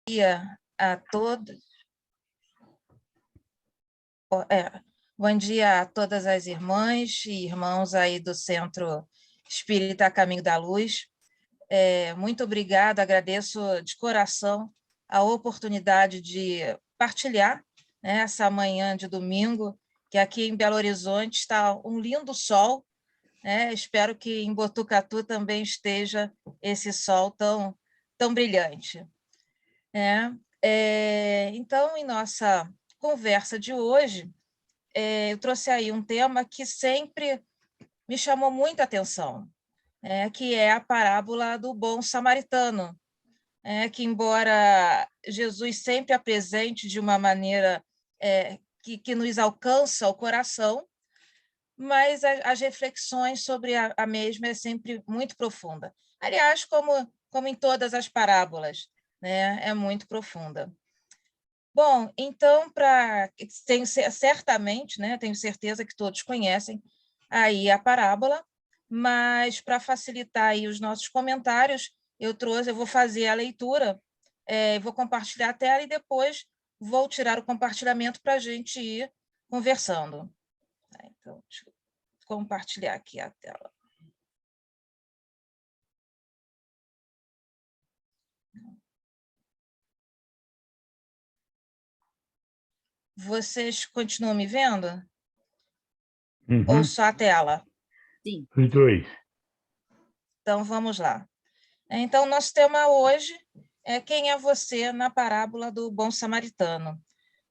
dia a todos. Bom dia a todas as irmãs e irmãos aí do Centro Espírita Caminho da Luz. Muito obrigada, agradeço de coração a oportunidade de partilhar, né, essa manhã de domingo, que aqui em Belo Horizonte está um lindo sol, né? Espero que em Botucatu também esteja esse sol tão brilhante. Então, em nossa conversa de hoje, eu trouxe aí um tema que sempre me chamou muita atenção, que é a parábola do bom samaritano, que, embora Jesus sempre apresente de uma maneira que nos alcança o coração, mas as reflexões sobre a mesma é sempre muito profunda. Aliás, como em todas as parábolas, né, é muito profunda. Bom, então, certamente, né, tenho certeza que todos conhecem aí a parábola, mas para facilitar aí os nossos comentários, eu vou fazer a leitura, vou compartilhar a tela e depois vou tirar o compartilhamento para a gente ir conversando. Então, deixa eu compartilhar aqui a tela. Vocês continuam me vendo? Ou só a tela? Sim. Os dois. Então, vamos lá. Então, nosso tema hoje é quem é você na parábola do bom samaritano.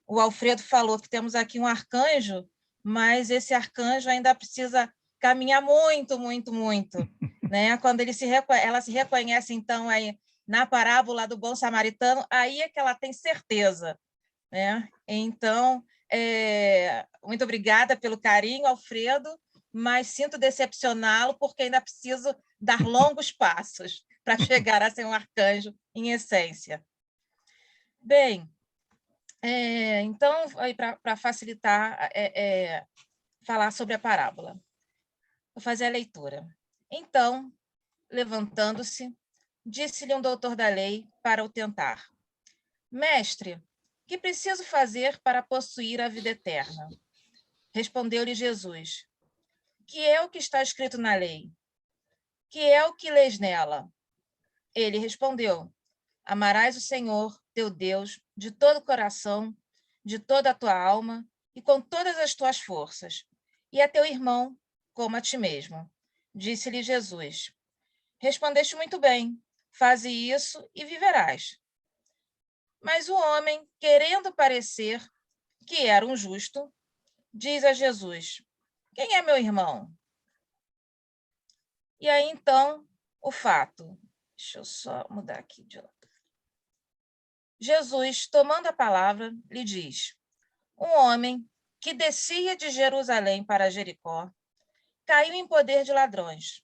O Alfredo falou que temos aqui um arcanjo, mas esse arcanjo ainda precisa caminhar muito, muito, muito. Né? Quando ela se reconhece, então, aí, na parábola do bom samaritano, aí é que ela tem certeza. Né? Então, muito obrigada pelo carinho, Alfredo, mas sinto decepcioná-lo porque ainda preciso dar longos passos para chegar a ser um arcanjo em essência. Bem, então, para facilitar falar sobre a parábola, vou fazer a leitura. Então, levantando-se, disse-lhe um doutor da lei para o tentar: Mestre, que preciso fazer para possuir a vida eterna? Respondeu-lhe Jesus: Que é o que está escrito na lei? Que é o que lês nela? Ele respondeu: Amarás o Senhor, teu Deus, de todo o coração, de toda a tua alma e com todas as tuas forças, e a teu irmão como a ti mesmo. Disse-lhe Jesus: Respondeste muito bem, faze isso e viverás. Mas o homem, querendo parecer que era um justo, diz a Jesus: Quem é meu irmão? E aí, então, o fato. Deixa eu só mudar aqui de lado. Jesus, tomando a palavra, lhe diz: Um homem que descia de Jerusalém para Jericó caiu em poder de ladrões,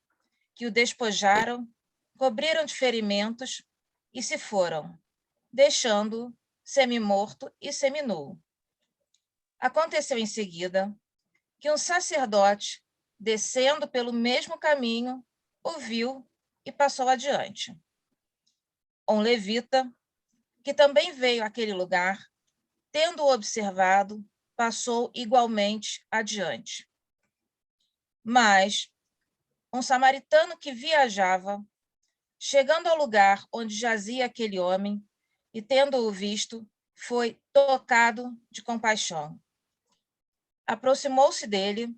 que o despojaram, cobriram de ferimentos e se foram, deixando-o semi-morto e semi-nu. Aconteceu em seguida que um sacerdote, descendo pelo mesmo caminho, o viu e passou adiante. Um levita, que também veio àquele lugar, tendo-o observado, passou igualmente adiante. Mas um samaritano que viajava, chegando ao lugar onde jazia aquele homem, e tendo-o visto, foi tocado de compaixão. Aproximou-se dele,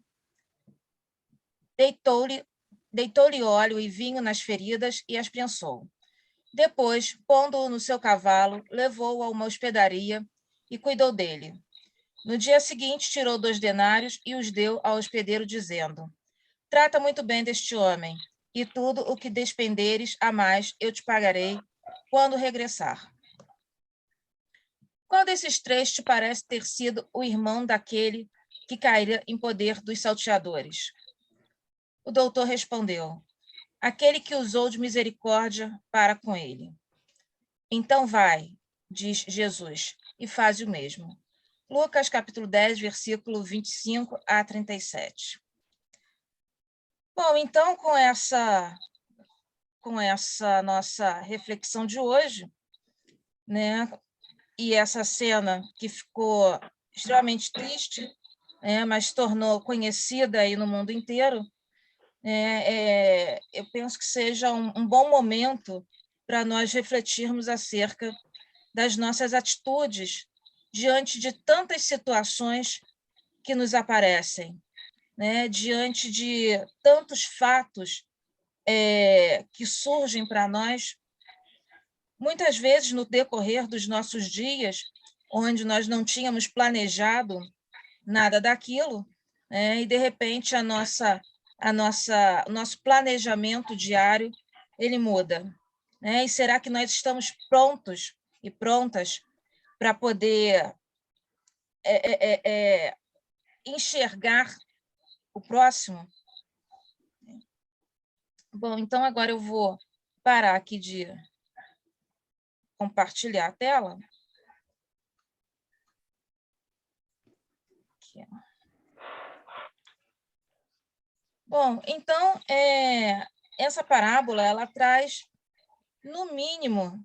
deitou-lhe óleo e vinho nas feridas e as prensou. Depois, pondo-o no seu cavalo, levou-o a uma hospedaria e cuidou dele. No dia seguinte, tirou 2 denários e os deu ao hospedeiro, dizendo: Trata muito bem deste homem, e tudo o que despenderes a mais eu te pagarei quando regressar. Qual desses 3 te parece ter sido o irmão daquele que caíra em poder dos salteadores? O doutor respondeu: Aquele que usou de misericórdia para com ele. Então vai, diz Jesus, e faz o mesmo. Lucas, capítulo 10, versículo 25 a 37. Bom, então, com essa nossa reflexão de hoje, né? E essa cena que ficou extremamente triste, mas tornou conhecida aí no mundo inteiro, eu penso que seja um bom momento para nós refletirmos acerca das nossas atitudes diante de tantas situações que nos aparecem, né? Diante de tantos fatos que surgem para nós, muitas vezes no decorrer dos nossos dias, onde nós não tínhamos planejado nada daquilo, e de repente o nosso planejamento diário ele muda, né? E será que nós estamos prontos e prontas para poder enxergar o próximo? Bom, então agora eu vou parar aqui de compartilhar a tela. Aqui. Bom, então, essa parábola ela traz, no mínimo,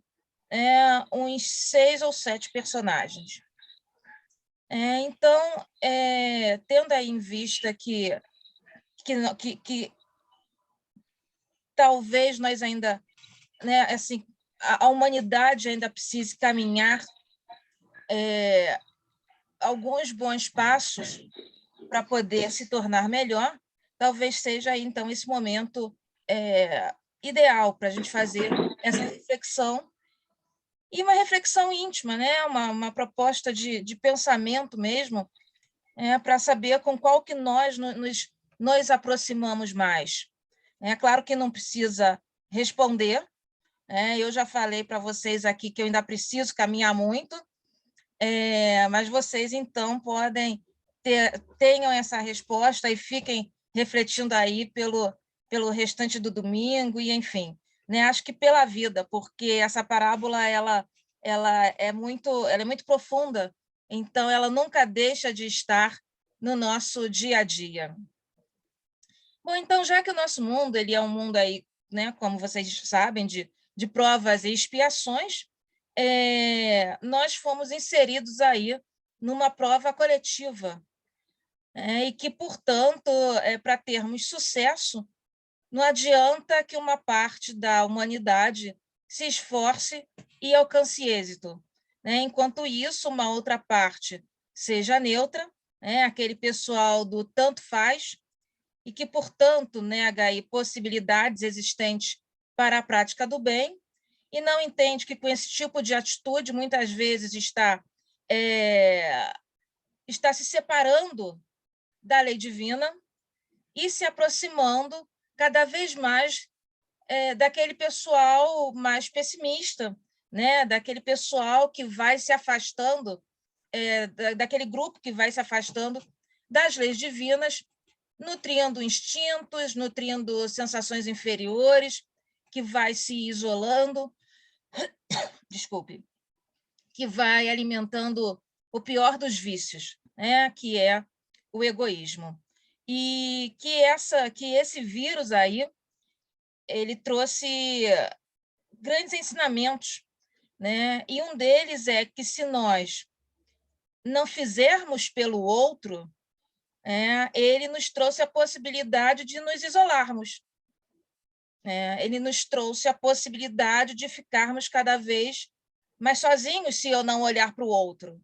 uns 6 ou 7 personagens. Então, tendo aí em vista que talvez nós ainda, né, assim, a humanidade ainda precise caminhar alguns bons passos para poder se tornar melhor, talvez seja aí, então, esse momento ideal para a gente fazer essa reflexão, e uma reflexão íntima, né? Uma proposta de pensamento mesmo, para saber com qual que nós nos aproximamos mais. É claro que não precisa responder, eu já falei para vocês aqui que eu ainda preciso caminhar muito, mas vocês, então, tenham essa resposta e fiquem refletindo aí pelo restante do domingo, e enfim, né? Acho que pela vida, porque essa parábola ela é muito profunda, então ela nunca deixa de estar no nosso dia a dia. Bom, então, já que o nosso mundo ele é um mundo aí, né, como vocês sabem, de provas e expiações, nós fomos inseridos aí numa prova coletiva, e que, portanto, para termos sucesso, não adianta que uma parte da humanidade se esforce e alcance êxito, né? Enquanto isso, uma outra parte seja neutra, aquele pessoal do tanto faz, e que, portanto, nega aí possibilidades existentes para a prática do bem, e não entende que, com esse tipo de atitude, muitas vezes está se separando da lei divina e se aproximando cada vez mais daquele pessoal mais pessimista, né? Daquele pessoal que vai se afastando, daquele grupo que vai se afastando das leis divinas, nutrindo instintos, nutrindo sensações inferiores, que vai se isolando, desculpe, que vai alimentando o pior dos vícios, que é o egoísmo. E que esse vírus aí ele trouxe grandes ensinamentos, né? E um deles é que, se nós não fizermos pelo outro, ele nos trouxe a possibilidade de nos isolarmos. Ele nos trouxe a possibilidade de ficarmos cada vez mais sozinhos se eu não olhar para o outro,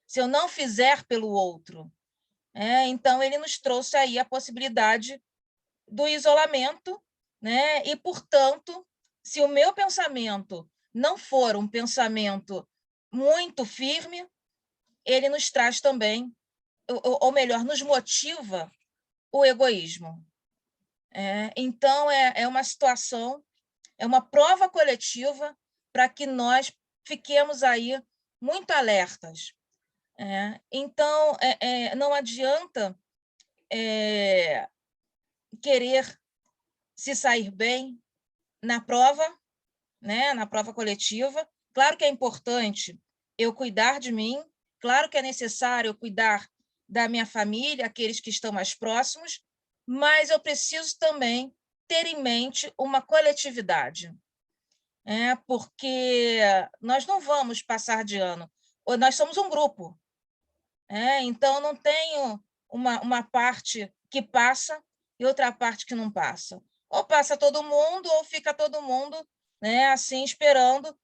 se eu não fizer pelo outro. Então, ele nos trouxe aí a possibilidade do isolamento, né? E, portanto, se o meu pensamento não for um pensamento muito firme, ele nos traz também, ou melhor, nos motiva o egoísmo. Então, é uma situação, é uma prova coletiva para que nós fiquemos aí muito alertas. Então, não adianta querer se sair bem na prova, né, na prova coletiva. Claro que é importante eu cuidar de mim, claro que é necessário eu cuidar da minha família, aqueles que estão mais próximos, mas eu preciso também ter em mente uma coletividade. porque nós não vamos passar de ano, nós somos um grupo, então não tem uma parte que passa e outra parte que não passa. Ou passa todo mundo, ou fica todo mundo, assim, esperando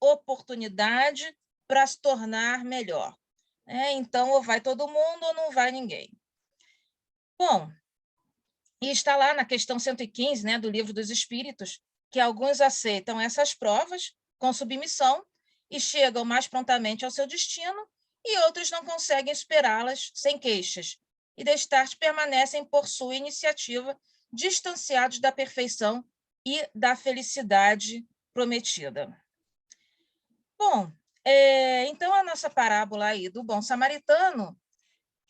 oportunidade para se tornar melhor. Então, ou vai todo mundo ou não vai ninguém. Bom, e está lá na questão 115, do Livro dos Espíritos, que alguns aceitam essas provas com submissão e chegam mais prontamente ao seu destino, e outros não conseguem superá-las sem queixas, e destarte permanecem por sua iniciativa distanciados da perfeição e da felicidade prometida. Bom, então a nossa parábola aí do bom samaritano,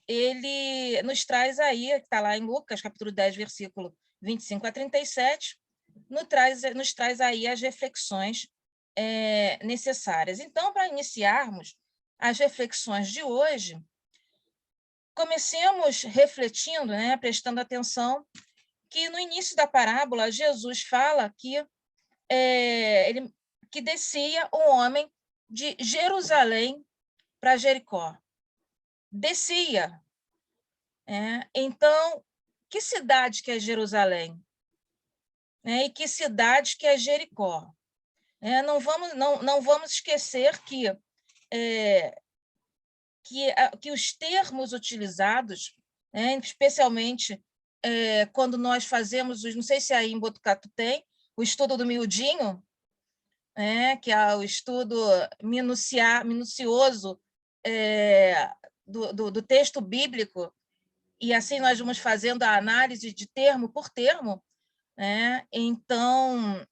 ele nos traz aí, está lá em Lucas, capítulo 10, versículo 25 a 37, nos traz aí as reflexões necessárias. Então, para iniciarmos as reflexões de hoje, comecemos refletindo, prestando atenção, que no início da parábola, Jesus fala que que descia um homem de Jerusalém para Jericó. Descia. Então, que cidade que é Jerusalém? E que cidade que é Jericó? Não vamos esquecer que os termos utilizados, especialmente quando nós fazemos, não sei se aí em Botucatu tem, o estudo do miudinho, que é o estudo minucioso do texto bíblico, e assim nós vamos fazendo a análise de termo por termo. Então,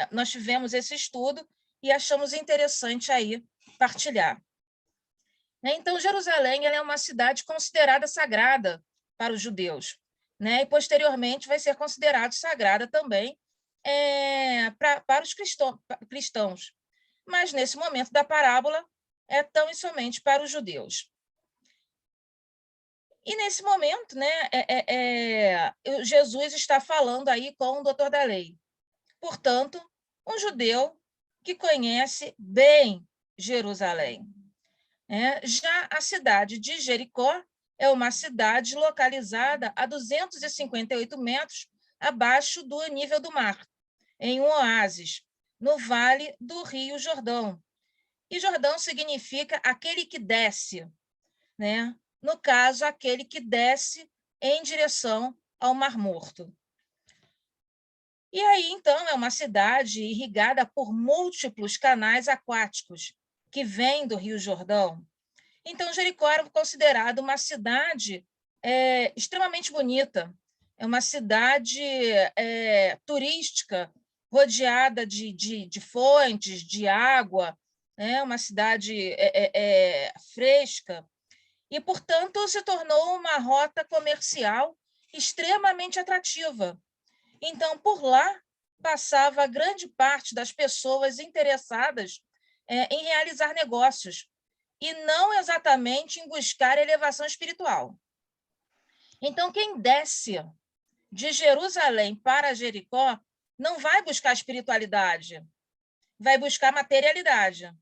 nós tivemos esse estudo e achamos interessante aí partilhar. Então, Jerusalém ela é uma cidade considerada sagrada para os judeus, e posteriormente vai ser considerada sagrada também para os cristãos. Mas, nesse momento da parábola, é tão e somente para os judeus. E, nesse momento, Jesus está falando aí com o doutor da lei. Portanto, um judeu que conhece bem Jerusalém. Já a cidade de Jericó é uma cidade localizada a 258 metros abaixo do nível do mar, em um oásis, no vale do Rio Jordão. E Jordão significa aquele que desce, no caso, aquele que desce em direção ao Mar Morto. E aí, então, é uma cidade irrigada por múltiplos canais aquáticos que vêm do Rio Jordão. Então, Jericó era considerada uma cidade extremamente bonita, é uma cidade turística, rodeada de fontes, de água, uma cidade fresca, e, portanto, se tornou uma rota comercial extremamente atrativa. Então, por lá, passava grande parte das pessoas interessadas em realizar negócios, e não exatamente em buscar elevação espiritual. Então, quem desce de Jerusalém para Jericó não vai buscar espiritualidade, vai buscar materialidade,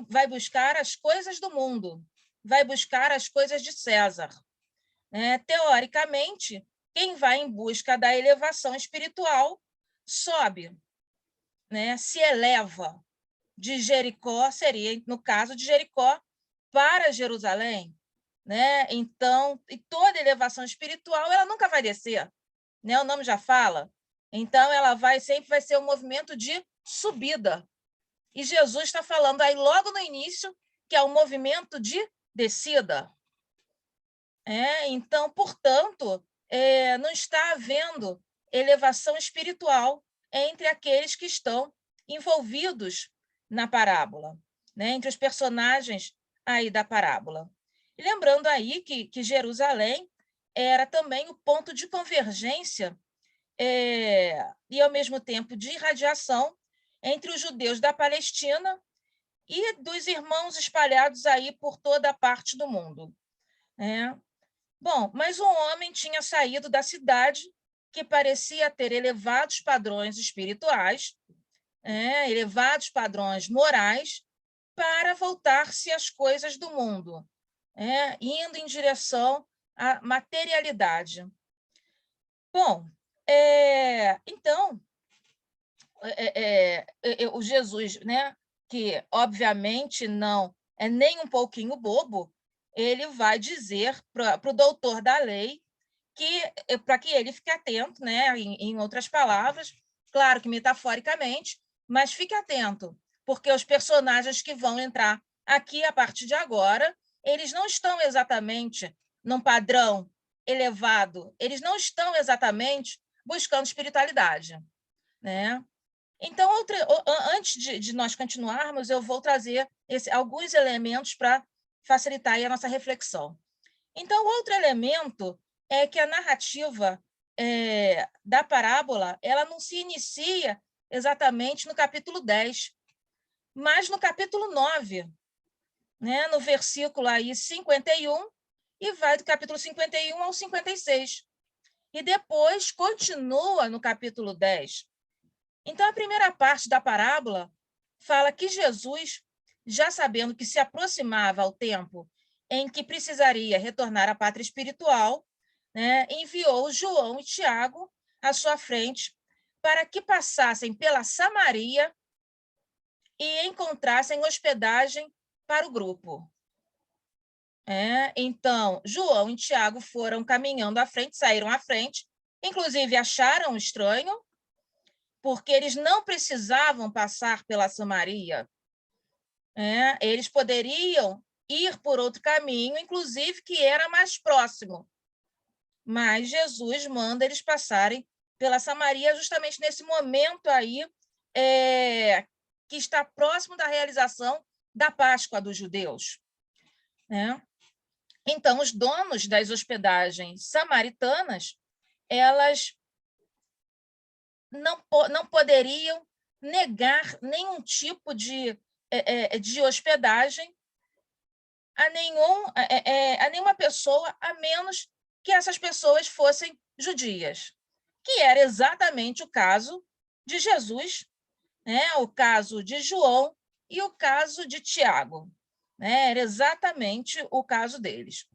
vai buscar as coisas do mundo, vai buscar as coisas de César. Teoricamente, quem vai em busca da elevação espiritual sobe, se eleva. De Jericó seria, no caso de Jericó, para Jerusalém. Então, e toda elevação espiritual ela nunca vai descer, o nome já fala. Então, ela sempre vai ser um movimento de subida. E Jesus está falando aí logo no início que é um movimento de descida. Então, portanto, não está havendo elevação espiritual entre aqueles que estão envolvidos na parábola, entre os personagens aí da parábola. E lembrando aí que Jerusalém era também o ponto de convergência e, ao mesmo tempo, de irradiação entre os judeus da Palestina e dos irmãos espalhados aí por toda a parte do mundo. Bom, mas um homem tinha saído da cidade que parecia ter elevados padrões espirituais, elevados padrões morais, para voltar-se às coisas do mundo, indo em direção à materialidade. Bom, então, o Jesus, né, que obviamente não é nem um pouquinho bobo, ele vai dizer para o doutor da lei que para que ele fique atento, né, em outras palavras, claro que metaforicamente, mas fique atento, porque os personagens que vão entrar aqui a partir de agora, eles não estão exatamente num padrão elevado, eles não estão exatamente buscando espiritualidade, né? Então, antes de nós continuarmos, eu vou trazer alguns elementos para facilitar aí a nossa reflexão. Então, outro elemento é que a narrativa da parábola ela não se inicia exatamente no capítulo 10, mas no capítulo 9, né? No versículo aí 51, e vai do capítulo 51 ao 56. E depois continua no capítulo 10. Então, a primeira parte da parábola fala que Jesus, já sabendo que se aproximava ao tempo em que precisaria retornar à pátria espiritual, né, enviou João e Tiago à sua frente para que passassem pela Samaria e encontrassem hospedagem para o grupo. Então, João e Tiago foram caminhando à frente, saíram à frente, inclusive acharam estranho, porque eles não precisavam passar pela Samaria. Eles poderiam ir por outro caminho, inclusive que era mais próximo. Mas Jesus manda eles passarem pela Samaria justamente nesse momento aí que está próximo da realização da Páscoa dos judeus. Então, os donos das hospedagens samaritanas, elas não poderiam negar nenhum tipo de hospedagem a nenhuma pessoa, a menos que essas pessoas fossem judias, que era exatamente o caso de Jesus, o caso de João e o caso de Tiago. Era exatamente o caso deles.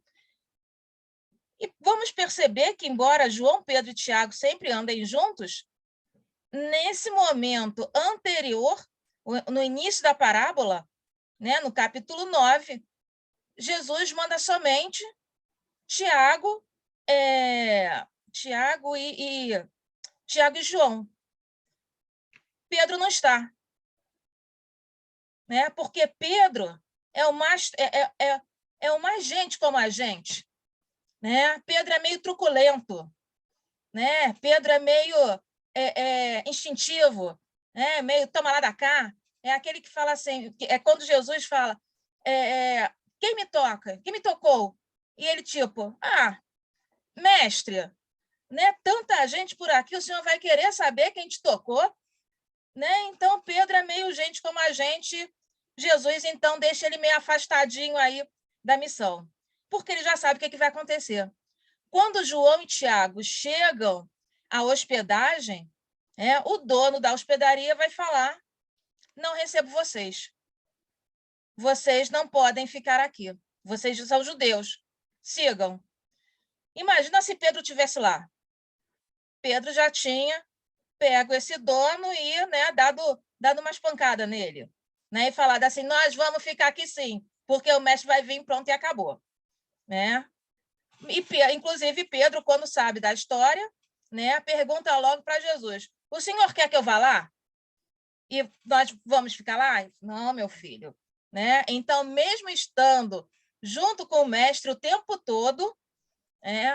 E vamos perceber que, embora João, Pedro e Tiago sempre andem juntos, nesse momento anterior, no início da parábola, no capítulo 9, Jesus manda somente Tiago e João. Pedro não está, porque Pedro é o mais gente como a gente. Pedro é meio truculento, Pedro é meio instintivo, meio toma lá da cá. É aquele que fala assim, quando Jesus fala, quem me toca? Quem me tocou? E ele tipo, mestre, tanta gente por aqui, o senhor vai querer saber quem te tocou? Então, Pedro é meio gente como a gente, Jesus, então, deixa ele meio afastadinho aí da missão, porque ele já sabe o que vai acontecer. Quando João e Tiago chegam à hospedagem, o dono da hospedaria vai falar, não recebo vocês. Vocês não podem ficar aqui. Vocês são judeus. Sigam. Imagina se Pedro estivesse lá. Pedro já tinha pego esse dono e dado umas pancadas nele. E falado assim, nós vamos ficar aqui sim, porque o mestre vai vir, pronto, e acabou. E, inclusive, Pedro, quando sabe da história, pergunta logo para Jesus, o senhor quer que eu vá lá? E nós vamos ficar lá? Não, meu filho. Então, mesmo estando junto com o mestre o tempo todo,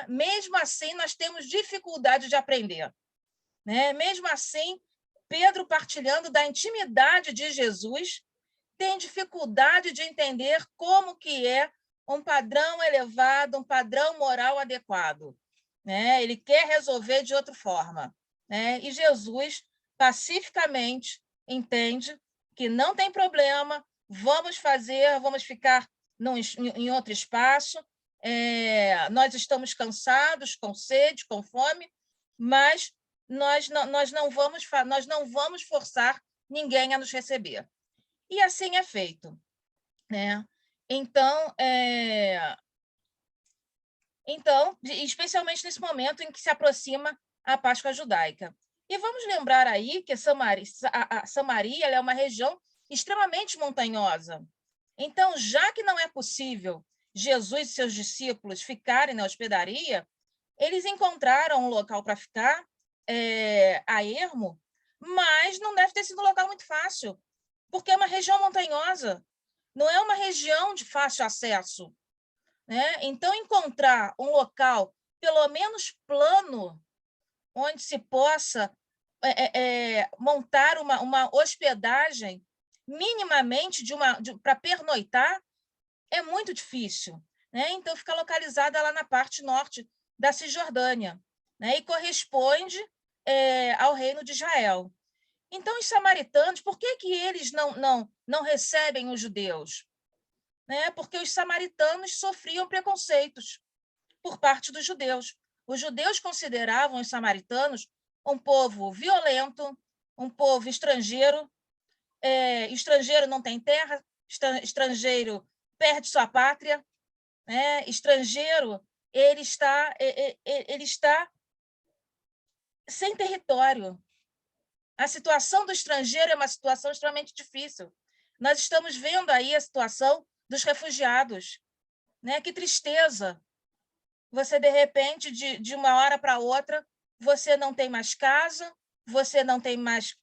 mesmo assim, nós temos dificuldade de aprender. Mesmo assim, Pedro, partilhando da intimidade de Jesus, tem dificuldade de entender como que é um padrão elevado, um padrão moral adequado. Ele quer resolver de outra forma. E Jesus, pacificamente, entende que não tem problema, vamos ficar em outro espaço, nós estamos cansados, com sede, com fome, mas nós não vamos forçar ninguém a nos receber. E assim é feito, né? Então, especialmente nesse momento em que se aproxima a Páscoa judaica. E vamos lembrar aí que Samaria é uma região extremamente montanhosa. Então, já que não é possível Jesus e seus discípulos ficarem na hospedaria, eles encontraram um local para ficar, a ermo, mas não deve ter sido um local muito fácil, porque é uma região montanhosa, não é uma região de fácil acesso, né? Então, encontrar um local, pelo menos plano, onde se possa montar uma hospedagem minimamente para pernoitar, é muito difícil, né? Então, fica localizada lá na parte norte da Cisjordânia, né? E corresponde ao reino de Israel. Então, os samaritanos, por que eles não recebem os judeus? Né? Porque os samaritanos sofriam preconceitos por parte dos judeus. Os judeus consideravam os samaritanos um povo violento, um povo estrangeiro. Estrangeiro não tem terra, estrangeiro perde sua pátria, né? Estrangeiro ele está sem território. A situação do estrangeiro é uma situação extremamente difícil. Nós estamos vendo aí a situação dos refugiados, né? Que tristeza! Você, de repente, de uma hora para outra, você não tem mais casa, você não tem mais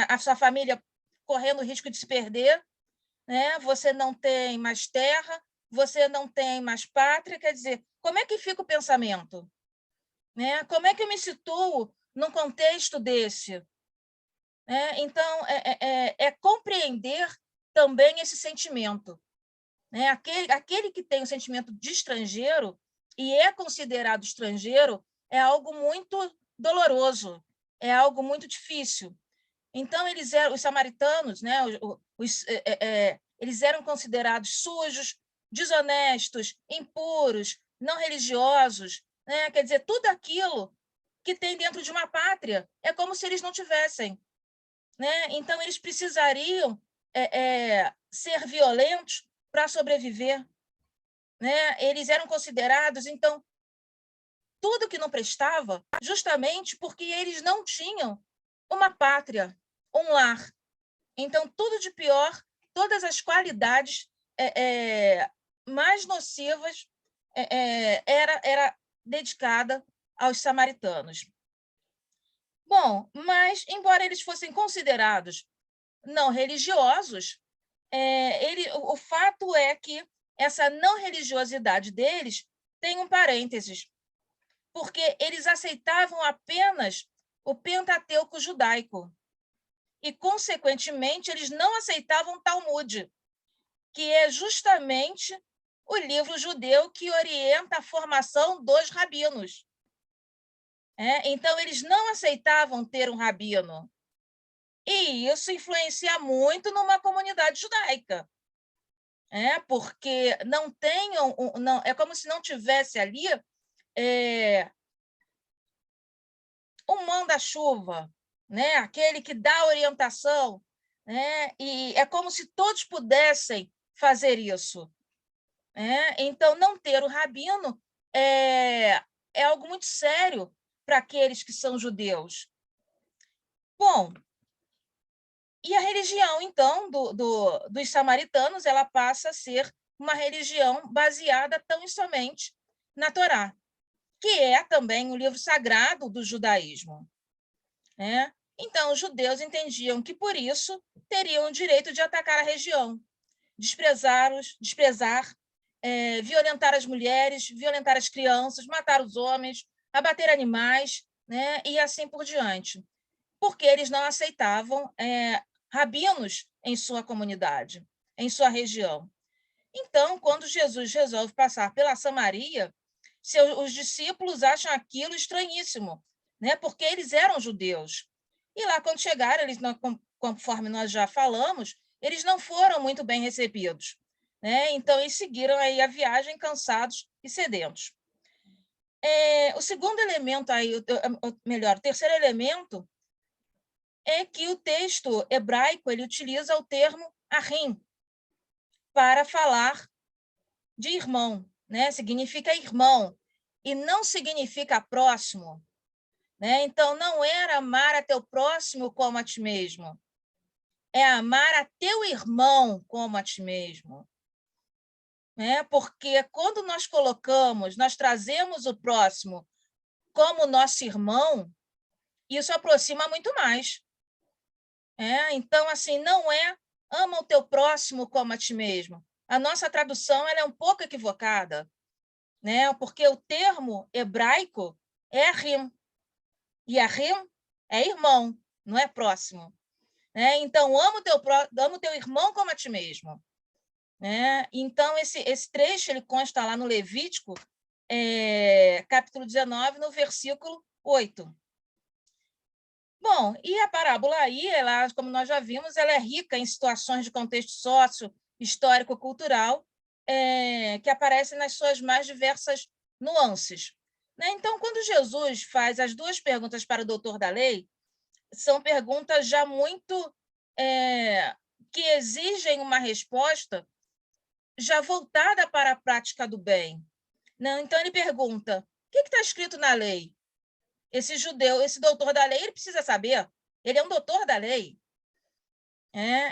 a sua família correndo o risco de se perder, né? Você não tem mais terra, você não tem mais pátria. Quer dizer, como é que fica o pensamento? Né? Como é que eu me situo num contexto desse? Então, compreender também esse sentimento. Né? Aquele que tem o sentimento de estrangeiro e é considerado estrangeiro é algo muito doloroso, é algo muito difícil. Então, os samaritanos, né, eles eram considerados sujos, desonestos, impuros, não religiosos, né? Quer dizer, tudo aquilo que tem dentro de uma pátria é como se eles não tivessem. Né? Então, eles precisariam ser violentos para sobreviver. Né? Eles eram considerados, então, tudo que não prestava, justamente porque eles não tinham uma pátria, um lar. Então, tudo de pior, todas as qualidades mais nocivas era dedicada aos samaritanos. Bom, mas, embora eles fossem considerados não religiosos, o fato é que essa não religiosidade deles tem um parênteses, porque eles aceitavam apenas o Pentateuco judaico e, consequentemente, eles não aceitavam o Talmud, que é justamente o livro judeu que orienta a formação dos rabinos. Então, eles não aceitavam ter um rabino. E isso influencia muito numa comunidade judaica. Porque não tenham, não, é como se não tivesse ali um manda-chuva, né? Aquele que dá orientação, né? E é como se todos pudessem fazer isso. Então, não ter o rabino é algo muito sério para aqueles que são judeus. Bom, e a religião, então, dos samaritanos, ela passa a ser uma religião baseada tão e somente na Torá, que é também o livro sagrado do judaísmo. Então, os judeus entendiam que, por isso, teriam o direito de atacar a região, desprezar, violentar as mulheres, violentar as crianças, matar os homens, abater animais, né? E assim por diante, porque eles não aceitavam rabinos em sua comunidade, em sua região. Então, quando Jesus resolve passar pela Samaria, os discípulos acham aquilo estranhíssimo, né? Porque eles eram judeus. E lá, quando chegaram, eles, conforme nós já falamos, eles não foram muito bem recebidos. Né? Então, eles seguiram aí a viagem cansados e sedentos. O segundo elemento, aí, melhor, o terceiro elemento é que o texto hebraico ele utiliza o termo ahim para falar de irmão, né? Significa irmão e não significa próximo, né? Então, não era amar a teu próximo como a ti mesmo, é amar a teu irmão como a ti mesmo. Né? Porque quando nós trazemos o próximo como nosso irmão, isso aproxima muito mais. Então, assim, não é ama o teu próximo como a ti mesmo. A nossa tradução ela é um pouco equivocada, né? Porque o termo hebraico é ahim, e ahim é irmão, não é próximo. Né? Então, ama o teu irmão como a ti mesmo. Né? Então, esse trecho ele consta lá no Levítico, capítulo 19, no versículo 8. Bom, e a parábola aí, ela, como nós já vimos, ela é rica em situações de contexto sócio, histórico-cultural, que aparecem nas suas mais diversas nuances. Né? Então, quando Jesus faz as duas perguntas para o doutor da lei, são perguntas já muito que exigem uma resposta já voltada para a prática do bem. Não, então, ele pergunta, o que está escrito na lei? Esse judeu, esse doutor da lei, ele precisa saber. Ele é um doutor da lei.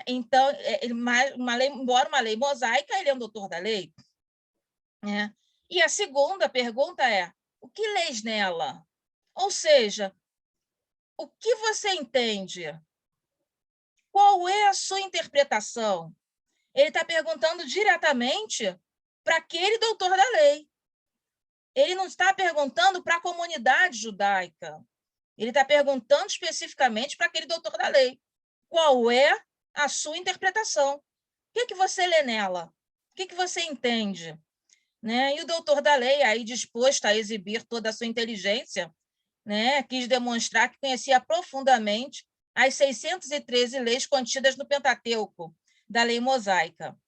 Então, embora uma lei mosaica, ele é um doutor da lei. E a segunda pergunta é, o que lês nela? Ou seja, o que você entende? Qual é a sua interpretação? Ele está perguntando diretamente para aquele doutor da lei. Ele não está perguntando para a comunidade judaica. Ele está perguntando especificamente para aquele doutor da lei. Qual é a sua interpretação? O que você lê nela? O que você entende? Né? E o doutor da lei, aí disposto a exibir toda a sua inteligência, né, quis demonstrar que conhecia profundamente as 613 leis contidas no Pentateuco, da lei mosaica,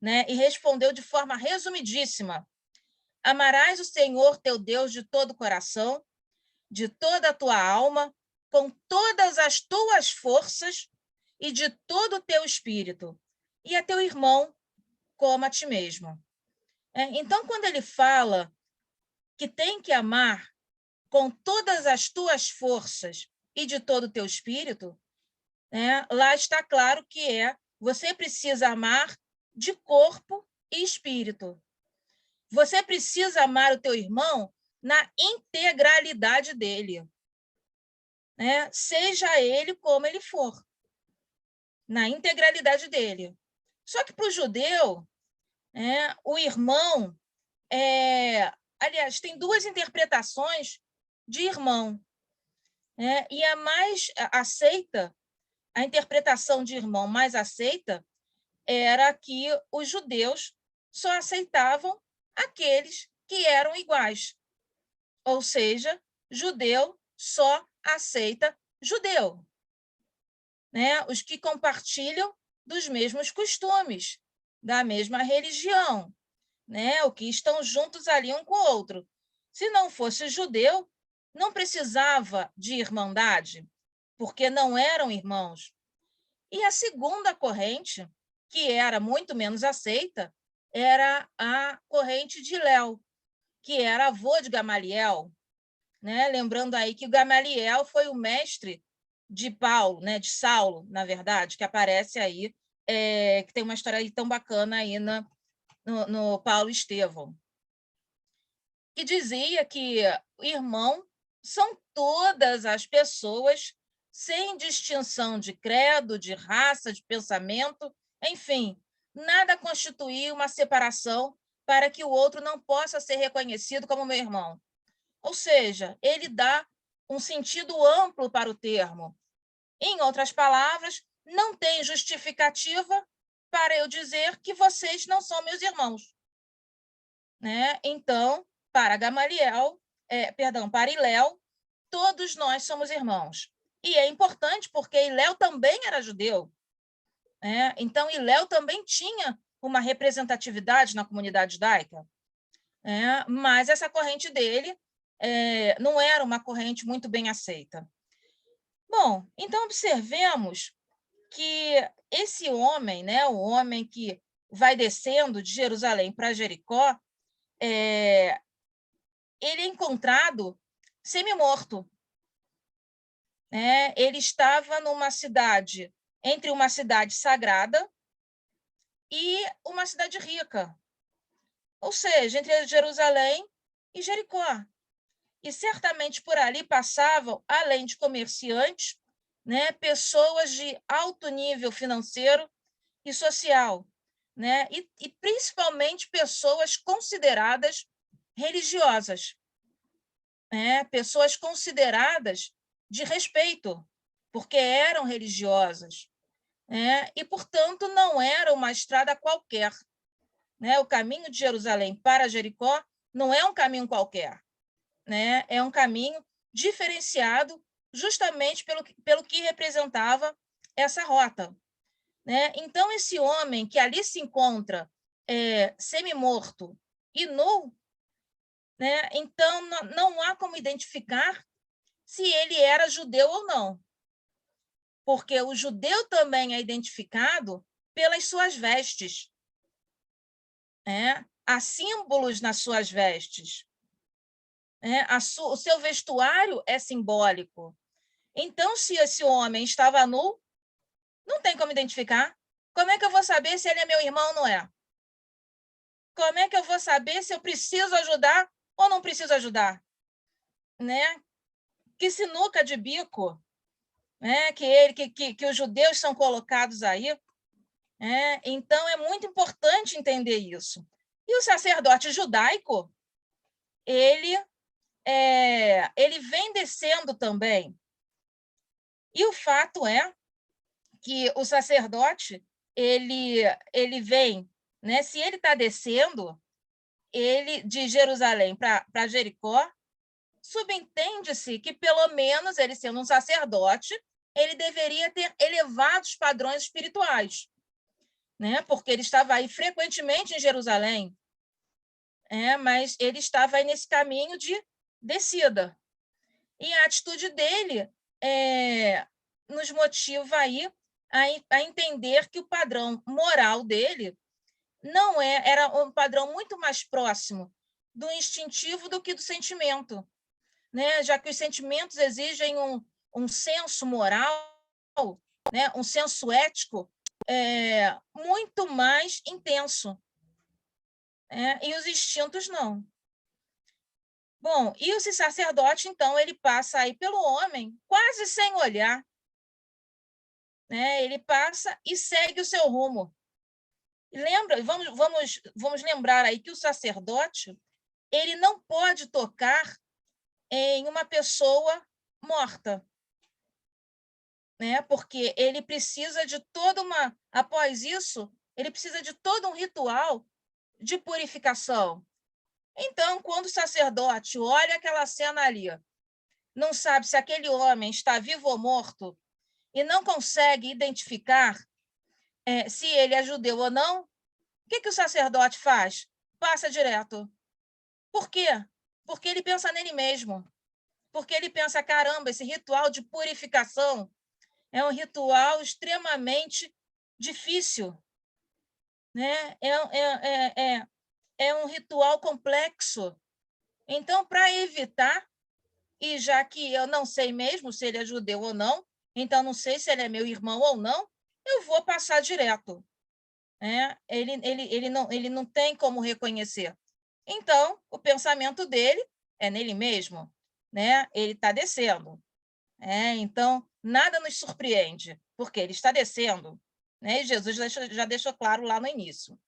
né, e respondeu de forma resumidíssima: amarás o Senhor teu Deus de todo o coração, de toda a tua alma, com todas as tuas forças e de todo o teu espírito, e a teu irmão como a ti mesmo. Então, quando ele fala que tem que amar com todas as tuas forças e de todo o teu espírito, lá está claro que você precisa amar de corpo e espírito. Você precisa amar o teu irmão na integralidade dele, seja ele como ele for, na integralidade dele. Só que para o judeu, o irmão, aliás, tem duas interpretações de irmão, e a mais aceita, a interpretação de irmão mais aceita era que os judeus só aceitavam aqueles que eram iguais. Ou seja, judeu só aceita judeu. Os que compartilham dos mesmos costumes, da mesma religião, o que estão juntos ali um com o outro. Se não fosse judeu, não precisava de irmandade, porque não eram irmãos. E a segunda corrente, que era muito menos aceita, era a corrente de Hillel, que era avô de Gamaliel. Lembrando aí que Gamaliel foi o mestre de Paulo, de Saulo, na verdade, que aparece aí, que tem uma história aí tão bacana aí no Paulo Estevão, que dizia que irmão são todas as pessoas, sem distinção de credo, de raça, de pensamento, enfim, nada constitui uma separação para que o outro não possa ser reconhecido como meu irmão. Ou seja, ele dá um sentido amplo para o termo. Em outras palavras, não tem justificativa para eu dizer que vocês não são meus irmãos. Então, para Gamaliel, para Hillel, todos nós somos irmãos. E é importante porque Hillel também era judeu. Então, Hillel também tinha uma representatividade na comunidade judaica. Mas essa corrente dele não era uma corrente muito bem aceita. Bom, então observemos que esse homem, né, o homem que vai descendo de Jerusalém para Jericó, ele é encontrado semi-morto. Ele estava numa cidade, entre uma cidade sagrada e uma cidade rica, ou seja, entre Jerusalém e Jericó. E certamente por ali passavam, além de comerciantes, né, pessoas de alto nível financeiro e social, né, e principalmente pessoas consideradas religiosas, né, pessoas consideradas de respeito, porque eram religiosas, né, e, portanto, não era uma estrada qualquer. Né? O caminho de Jerusalém para Jericó não é um caminho qualquer, né? É um caminho diferenciado justamente pelo que representava essa rota. Né? Então, esse homem que ali se encontra semi-morto e nu, né? Então, não há como identificar se ele era judeu ou não, porque o judeu também é identificado pelas suas vestes. Há símbolos nas suas vestes. O seu vestuário é simbólico. Então, se esse homem estava nu, não tem como identificar. Como é que eu vou saber se ele é meu irmão ou não é? Como é que eu vou saber se eu preciso ajudar ou não preciso ajudar? Né? Que sinuca de bico, né? que os judeus são colocados aí. Então, é muito importante entender isso. E o sacerdote judaico, ele vem descendo também. E o fato é que o sacerdote ele vem, né? Se ele está descendo, ele de Jerusalém para Jericó, subentende-se que pelo menos ele sendo um sacerdote, ele deveria ter elevados padrões espirituais, né? Porque ele estava aí frequentemente em Jerusalém, mas ele estava aí nesse caminho de descida. E a atitude dele nos motiva aí a entender que o padrão moral dele não era um padrão muito mais próximo do instintivo do que do sentimento, né? Já que os sentimentos exigem um senso moral, né? Um senso ético muito mais intenso, e os instintos não. Bom, e esse sacerdote, então, ele passa aí pelo homem, quase sem olhar, né? Ele passa e segue o seu rumo. E lembra, vamos lembrar aí que o sacerdote, ele não pode tocar em uma pessoa morta, né? Porque ele precisa de após isso, ele precisa de todo um ritual de purificação. Então, quando o sacerdote olha aquela cena ali, não sabe se aquele homem está vivo ou morto, e não consegue identificar se ele é judeu ou não, o que o sacerdote faz? Passa direto. Por quê? Porque ele pensa nele mesmo. Porque ele pensa, caramba, esse ritual de purificação é um ritual extremamente difícil. Né? É um ritual complexo. Então, para evitar, e já que eu não sei mesmo se ele é judeu ou não, então não sei se ele é meu irmão ou não, eu vou passar direto. Ele não tem como reconhecer. Então, o pensamento dele é nele mesmo. Né? Ele está descendo. Então, nada nos surpreende, porque ele está descendo. Né? E Jesus já deixou claro lá no início.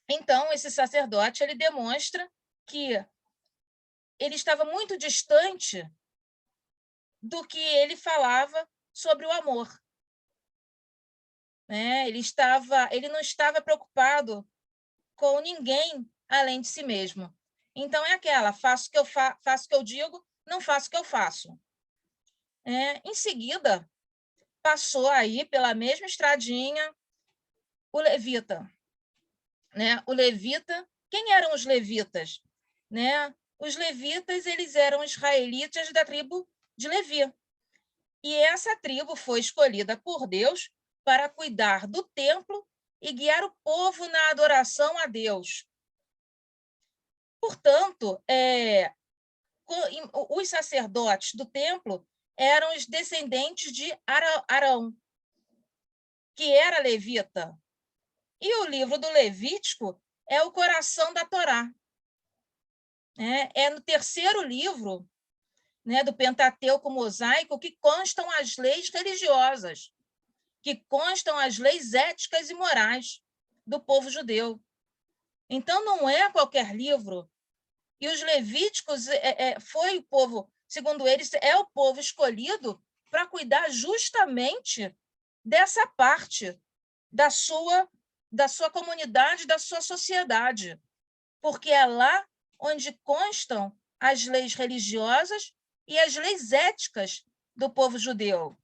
Então, esse sacerdote ele demonstra que ele estava muito distante do que ele falava sobre o amor. Ele não estava preocupado com ninguém além de si mesmo. Então, é aquela, faço o que eu digo, não faço o que eu faço. Em seguida, passou aí pela mesma estradinha o levita. Né? O levita Quem eram os levitas? Né? Os levitas, eles eram israelitas da tribo de Levi. E essa tribo foi escolhida por Deus para cuidar do templo e guiar o povo na adoração a Deus. Portanto, os sacerdotes do templo eram os descendentes de Arão, que era levita. E o livro do Levítico é o coração da Torá. É no terceiro livro, né, do Pentateuco mosaico que constam as leis religiosas, que constam as leis éticas e morais do povo judeu. Então, não é qualquer livro. E os levíticos foi o povo, segundo eles, é o povo escolhido para cuidar justamente dessa parte da sua comunidade, da sua sociedade, porque é lá onde constam as leis religiosas e as leis éticas do povo judeu.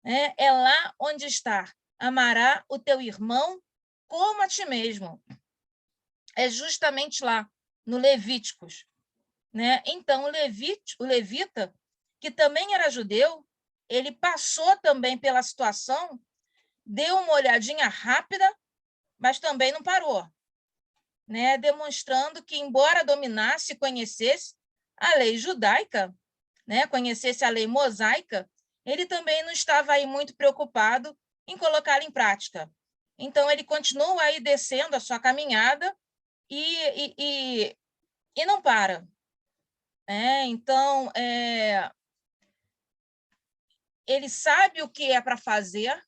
É lá onde está: amará o teu irmão como a ti mesmo. É justamente lá, no Levíticos. Né? Então, o levita, que também era judeu, ele passou também pela situação, deu uma olhadinha rápida, mas também não parou, né? Demonstrando que, embora dominasse e conhecesse a lei judaica, né? Conhecesse a lei mosaica, ele também não estava aí muito preocupado em colocá-la em prática. Então, ele continua aí descendo a sua caminhada e não para. Então, ele sabe o que é para fazer,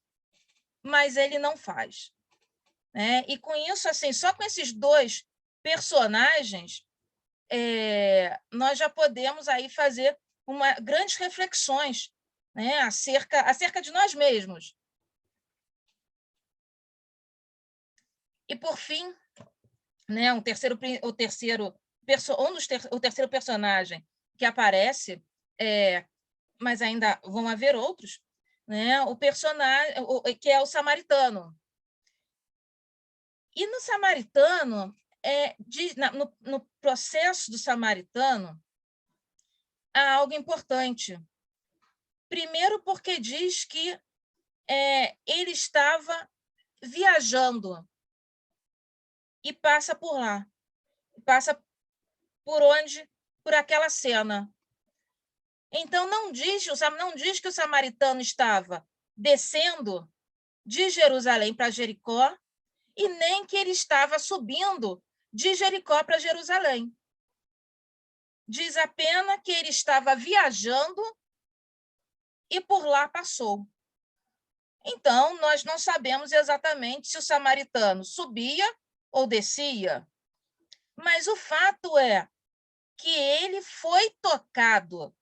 mas ele não faz. E com isso, assim, só com esses dois personagens, nós já podemos aí fazer grandes reflexões, né, acerca de nós mesmos. E, por fim, né, o terceiro personagem que aparece, mas ainda vão haver outros, né, o personagem que é o samaritano. E no samaritano, no processo do samaritano, há algo importante. Primeiro, porque diz que ele estava viajando e passa por lá, passa por onde? Por aquela cena. Então, não diz que o samaritano estava descendo de Jerusalém para Jericó e nem que ele estava subindo de Jericó para Jerusalém. Diz apenas que ele estava viajando e por lá passou. Então, nós não sabemos exatamente se o samaritano subia ou descia, mas o fato é que ele foi tocado.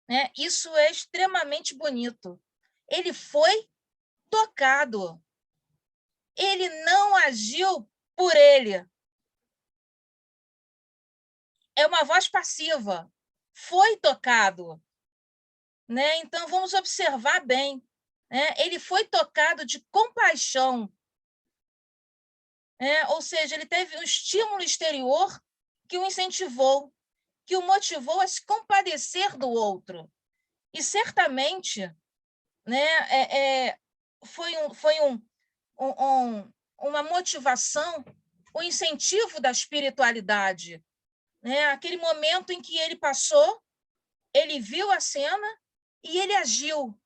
Né? Isso é extremamente bonito. Ele foi tocado. Ele não agiu por ele. É uma voz passiva. Foi tocado. Né? Então, vamos observar bem. Né? Ele foi tocado de compaixão. Ou seja, ele teve um estímulo exterior que o incentivou, que o motivou a se compadecer do outro. E, certamente, né, foi uma motivação, um incentivo da espiritualidade. Né? Aquele momento em que ele passou, ele viu a cena e ele agiu.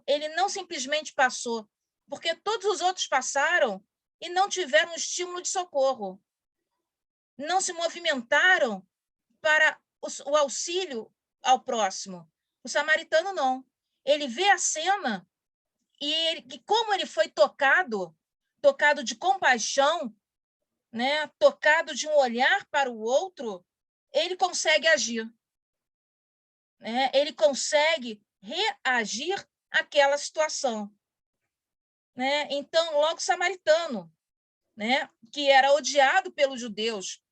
Ele não simplesmente passou, porque todos os outros passaram e não tiveram estímulo de socorro. Não se movimentaram para o auxílio ao próximo. O samaritano não. Ele vê a cena e como ele foi tocado de compaixão, né, tocado de um olhar para o outro, ele consegue agir. Né? Ele consegue reagir àquela situação. Né? Então, logo o samaritano, né, que era odiado pelos judeus,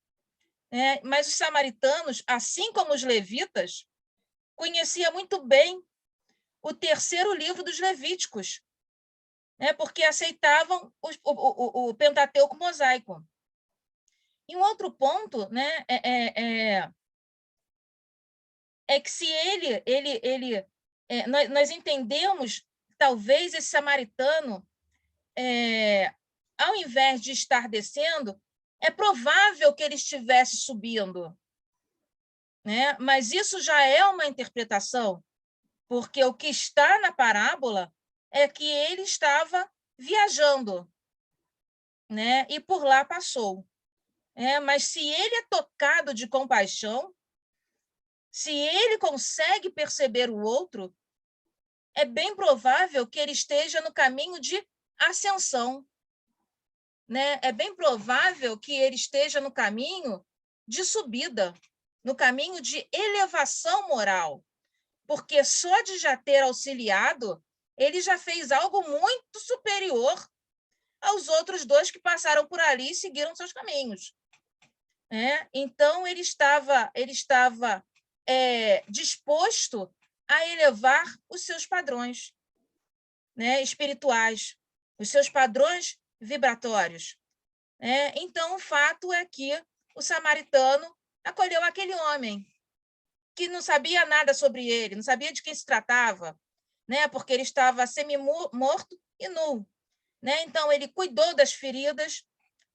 né, mas os samaritanos, assim como os levitas, conhecia muito bem o terceiro livro dos Levíticos, né? Porque aceitavam o Pentateuco mosaico. E um outro ponto, né, é que se nós entendemos, talvez esse samaritano, ao invés de estar descendo, é provável que ele estivesse subindo, né? Mas isso já é uma interpretação, porque o que está na parábola é que ele estava viajando, né? E por lá passou. Mas se ele é tocado de compaixão, se ele consegue perceber o outro, é bem provável que ele esteja no caminho de ascensão, né? É bem provável que ele esteja no caminho de subida, no caminho de elevação moral, porque só de já ter auxiliado, ele já fez algo muito superior aos outros dois que passaram por ali e seguiram seus caminhos. Então, ele estava disposto a elevar os seus padrões, né, espirituais, os seus padrões vibratórios. Então, o fato é que o samaritano acolheu aquele homem que não sabia nada sobre ele, não sabia de quem se tratava, né, porque ele estava semi-morto e nu. Então, ele cuidou das feridas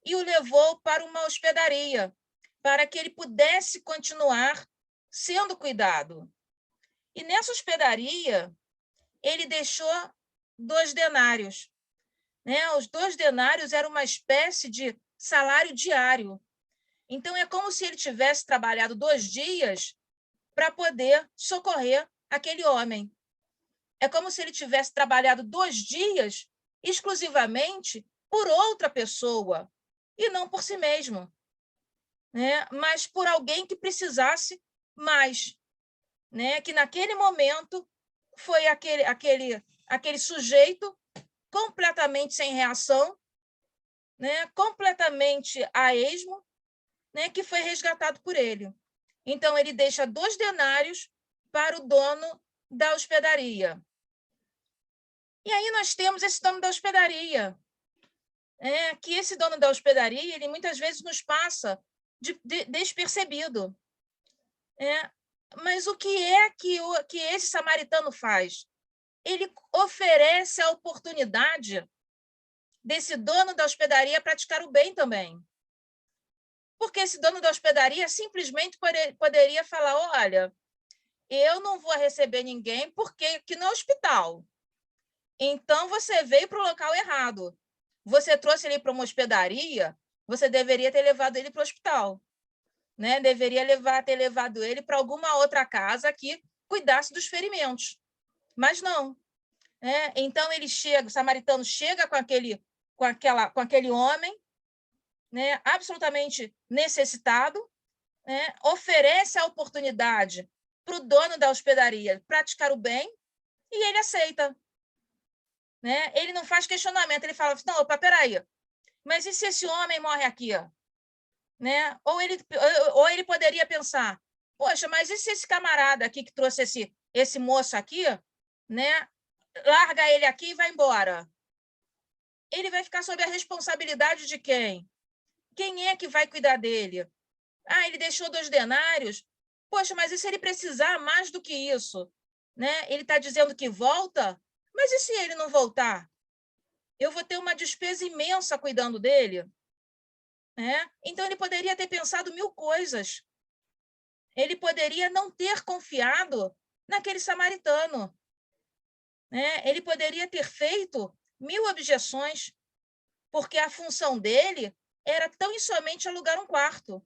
e o levou para uma hospedaria, para que ele pudesse continuar sendo cuidado. E nessa hospedaria, ele deixou 2 denários. Os 2 denários eram uma espécie de salário diário. Então, é como se ele tivesse trabalhado 2 dias para poder socorrer aquele homem. É como se ele tivesse trabalhado 2 dias exclusivamente por outra pessoa, e não por si mesmo, mas por alguém que precisasse mais, que naquele momento foi aquele sujeito completamente sem reação, completamente a esmo, que foi resgatado por ele. Então, ele deixa 2 denários para o dono da hospedaria. E aí nós temos esse dono da hospedaria, que esse dono da hospedaria, ele muitas vezes nos passa despercebido. Mas o que é que esse samaritano faz? Ele oferece a oportunidade desse dono da hospedaria praticar o bem também. Porque esse dono da hospedaria simplesmente poderia falar, olha, eu não vou receber ninguém porque aqui no hospital. Então, você veio para o local errado. Você trouxe ele para uma hospedaria, você deveria ter levado ele para o hospital. Deveria ter levado ele para alguma outra casa que cuidasse dos ferimentos. Mas não. Então, o samaritano chega com aquele homem, absolutamente necessitado, oferece a oportunidade para o dono da hospedaria praticar o bem e ele aceita. Ele não faz questionamento, ele fala, não, opa, peraí, mas e se esse homem morre aqui? Ou ele poderia pensar, poxa, mas e se esse camarada aqui que trouxe esse moço aqui, larga ele aqui e vai embora? Ele vai ficar sob a responsabilidade de quem? Quem é que vai cuidar dele? Ele deixou 2 denários? Poxa, mas e se ele precisar mais do que isso? Ele está dizendo que volta? Mas e se ele não voltar? Eu vou ter uma despesa imensa cuidando dele? Então, ele poderia ter pensado 1000 coisas. Ele poderia não ter confiado naquele samaritano. Ele poderia ter feito 1000 objeções, porque a função dele era tão e somente alugar um quarto,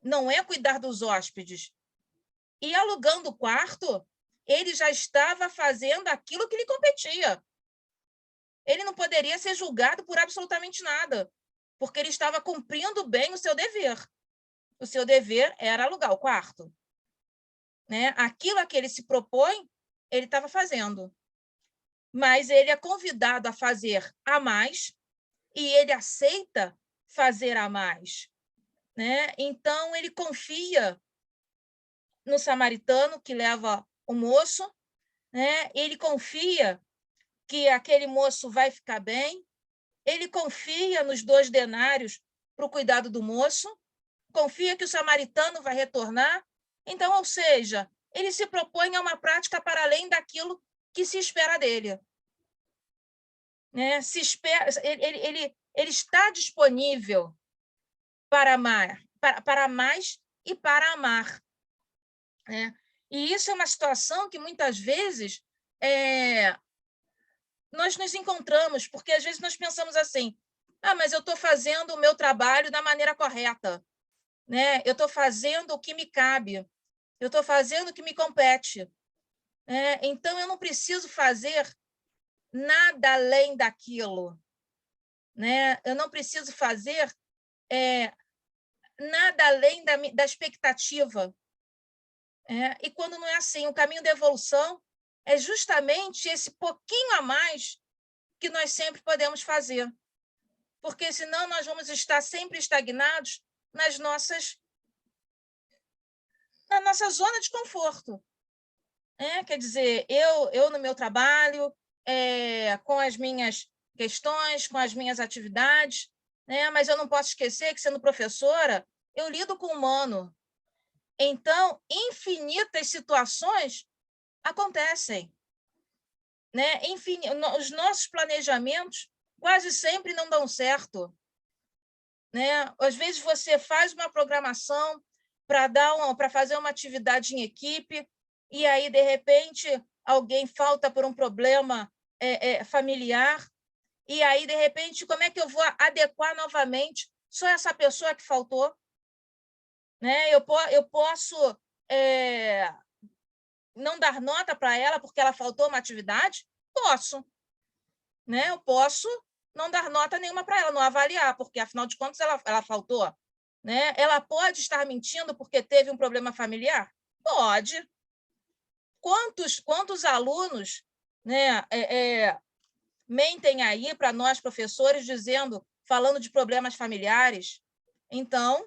não é cuidar dos hóspedes. E alugando o quarto, ele já estava fazendo aquilo que lhe competia. Ele não poderia ser julgado por absolutamente nada, porque ele estava cumprindo bem o seu dever. O seu dever era alugar o quarto. Aquilo a que ele se propõe, ele estava fazendo. Mas ele é convidado a fazer a mais e ele aceita fazer a mais. Então, ele confia no samaritano que leva o moço, ele confia que aquele moço vai ficar bem, ele confia nos 2 denários para o cuidado do moço, confia que o samaritano vai retornar. Então, ou seja, ele se propõe a uma prática para além daquilo que se espera dele. Né? Ele está disponível para amar, para mais e para amar. Né? E isso é uma situação que, muitas vezes, nós nos encontramos, porque, às vezes, nós pensamos assim, mas eu estou fazendo o meu trabalho da maneira correta, né? Eu estou fazendo o que me cabe, eu estou fazendo o que me compete. Então, eu não preciso fazer nada além daquilo. Né? Eu não preciso fazer nada além da expectativa. E quando não é assim, o caminho da evolução é justamente esse pouquinho a mais que nós sempre podemos fazer, porque senão nós vamos estar sempre estagnados na nossa zona de conforto. Quer dizer, eu no meu trabalho, com as minhas questões, com as minhas atividades, mas eu não posso esquecer que, sendo professora, eu lido com o humano. Então, infinitas situações acontecem. Enfim, os nossos planejamentos quase sempre não dão certo. Às vezes, você faz uma programação para fazer uma atividade em equipe, e aí, de repente, alguém falta por um problema familiar, e aí, de repente, como é que eu vou adequar novamente só essa pessoa que faltou? Eu posso não dar nota para ela porque ela faltou uma atividade? Posso. Eu posso não dar nota nenhuma para ela, não avaliar, porque, afinal de contas, ela faltou. Ela pode estar mentindo porque teve um problema familiar? Pode. Quantos alunos mentem aí para nós, professores, falando de problemas familiares? Então,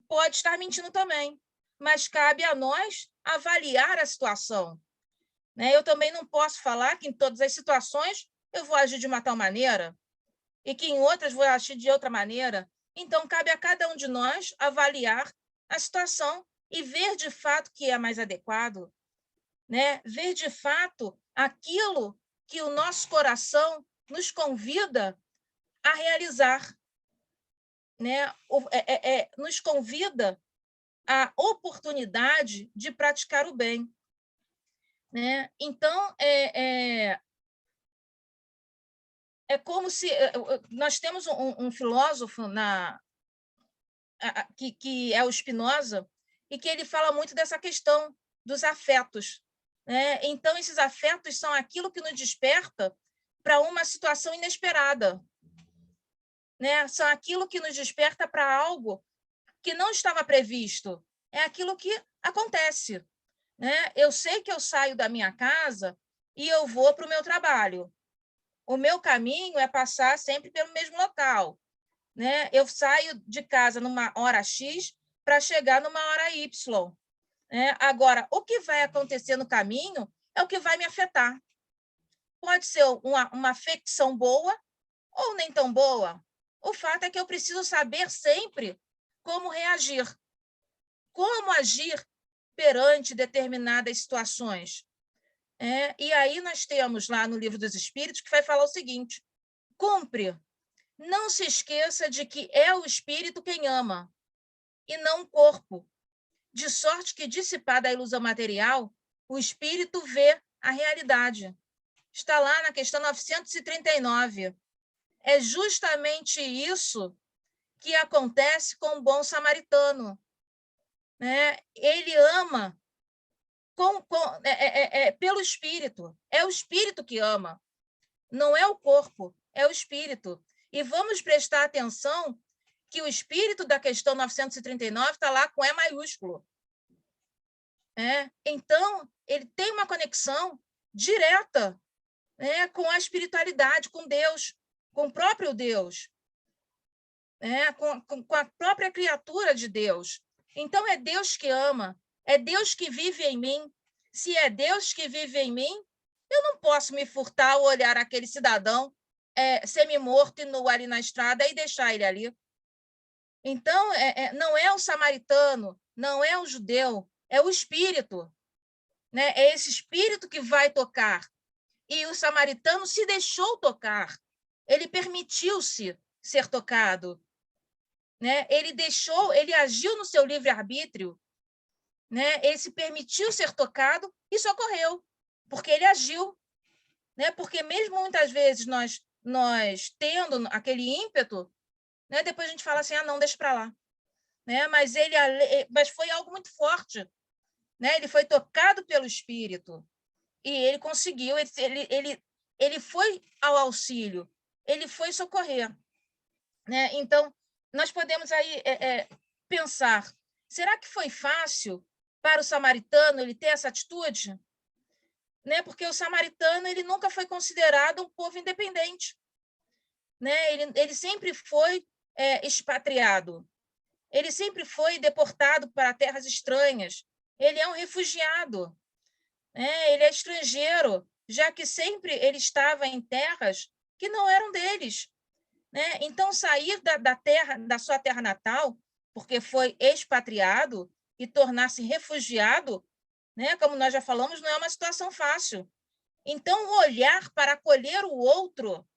pode estar mentindo também, mas cabe a nós avaliar a situação. Eu também não posso falar que, em todas as situações, eu vou agir de uma tal maneira e que, em outras, vou agir de outra maneira. Então, cabe a cada um de nós avaliar a situação e ver, de fato, o que é mais adequado. Ver, de fato, aquilo que o nosso coração nos convida a realizar. Nos convida a oportunidade de praticar o bem. Então, é como se... Nós temos um filósofo que é o Spinoza, e que ele fala muito dessa questão dos afetos. Então, esses afetos são aquilo que nos desperta para uma situação inesperada. São aquilo que nos desperta para algo que não estava previsto. É aquilo que acontece. Eu sei que eu saio da minha casa e eu vou para o meu trabalho. O meu caminho é passar sempre pelo mesmo local. Eu saio de casa numa hora X para chegar numa hora Y. Agora, o que vai acontecer no caminho é o que vai me afetar. Pode ser uma afecção boa ou nem tão boa. O fato é que eu preciso saber sempre como reagir, como agir perante determinadas situações. E aí nós temos lá no Livro dos Espíritos que vai falar o seguinte: cumpre, não se esqueça de que é o espírito quem ama, e não o corpo, de sorte que, dissipada a ilusão material, o espírito vê a realidade. Está lá na questão 939. É justamente isso que acontece com o bom samaritano. Ele ama pelo espírito. É o espírito que ama. Não é o corpo, é o espírito. E vamos prestar atenção que o espírito da questão 939 está lá com E maiúsculo. Então, ele tem uma conexão direta com a espiritualidade, com Deus, com o próprio Deus, com a própria criatura de Deus. Então, é Deus que ama, é Deus que vive em mim. Se é Deus que vive em mim, Eu não posso me furtar ao olhar aquele cidadão semi-morto e nu ali na estrada e deixar ele ali. Então, não é o samaritano, não é o judeu, é o espírito, né? É esse espírito que vai tocar. E o samaritano se deixou tocar, ele permitiu-se ser tocado, né? Ele agiu no seu livre-arbítrio, né? Ele se permitiu ser tocado e socorreu, porque ele agiu, né? Porque mesmo muitas vezes nós tendo aquele ímpeto, né? Depois a gente fala assim, não, deixa para lá, né? Mas foi algo muito forte, né? Ele foi tocado pelo Espírito e ele conseguiu, ele foi ao auxílio, ele foi socorrer, né? Então nós podemos aí pensar, será que foi fácil para o samaritano ele ter essa atitude? Né? Porque o samaritano ele nunca foi considerado um povo independente, né? Ele sempre foi expatriado, ele sempre foi deportado para terras estranhas, ele é um refugiado, né? Ele é estrangeiro, já que sempre ele estava em terras que não eram deles, né? Então, sair da sua terra natal, porque foi expatriado, e tornar-se refugiado, né? Como nós já falamos, não é uma situação fácil. Então, olhar para acolher o outro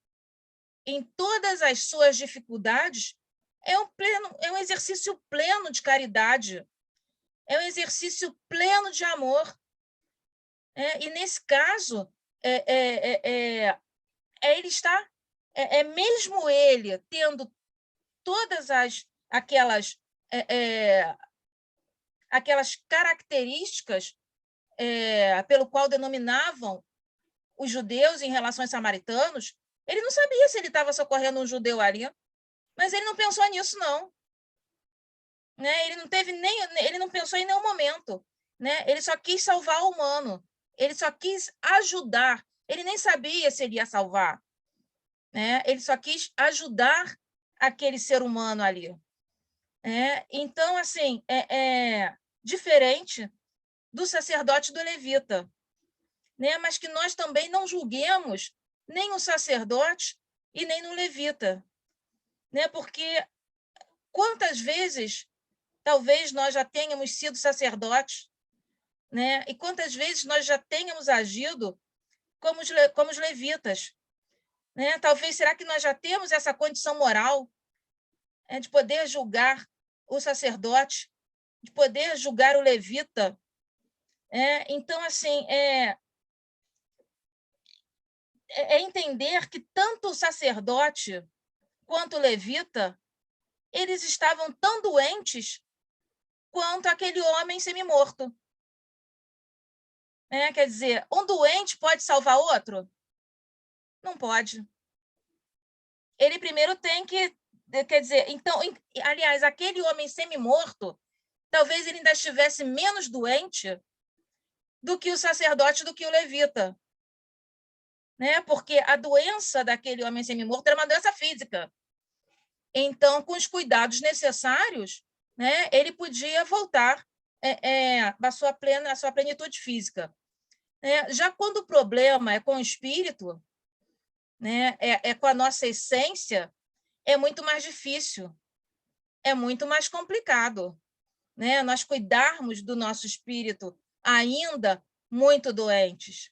em todas as suas dificuldades é um exercício pleno de caridade, é um exercício pleno de amor. E, nesse caso, ele está, mesmo ele tendo todas aquelas características pelo qual denominavam os judeus em relação aos samaritanos, ele não sabia se ele estava socorrendo um judeu ali, mas ele não pensou nisso, não. Né? Ele não pensou em nenhum momento. Né? Ele só quis salvar o humano, ele só quis ajudar, ele nem sabia se ele ia salvar. Né? Ele só quis ajudar aquele ser humano ali. Então, assim, diferente do sacerdote do levita, né? Mas que nós também não julguemos nem o sacerdote e nem no levita, né? Porque quantas vezes talvez nós já tenhamos sido sacerdotes, né? E quantas vezes nós já tenhamos agido como os levitas, né? Talvez, será que nós já temos essa condição moral de poder julgar o sacerdote, de poder julgar o levita? Então, assim, entender que tanto o sacerdote quanto o levita, eles estavam tão doentes quanto aquele homem semi-morto. Quer dizer, um doente pode salvar outro? Não pode. Ele primeiro tem que... Quer dizer, então, aliás, aquele homem semi-morto, talvez ele ainda estivesse menos doente do que o sacerdote, do que o levita. Né? Porque a doença daquele homem semi-morto era uma doença física. Então, com os cuidados necessários, né, ele podia voltar à sua plenitude física. Já quando o problema é com o espírito, né, com a nossa essência, é muito mais difícil, é muito mais complicado, né, nós cuidarmos do nosso espírito ainda muito doentes.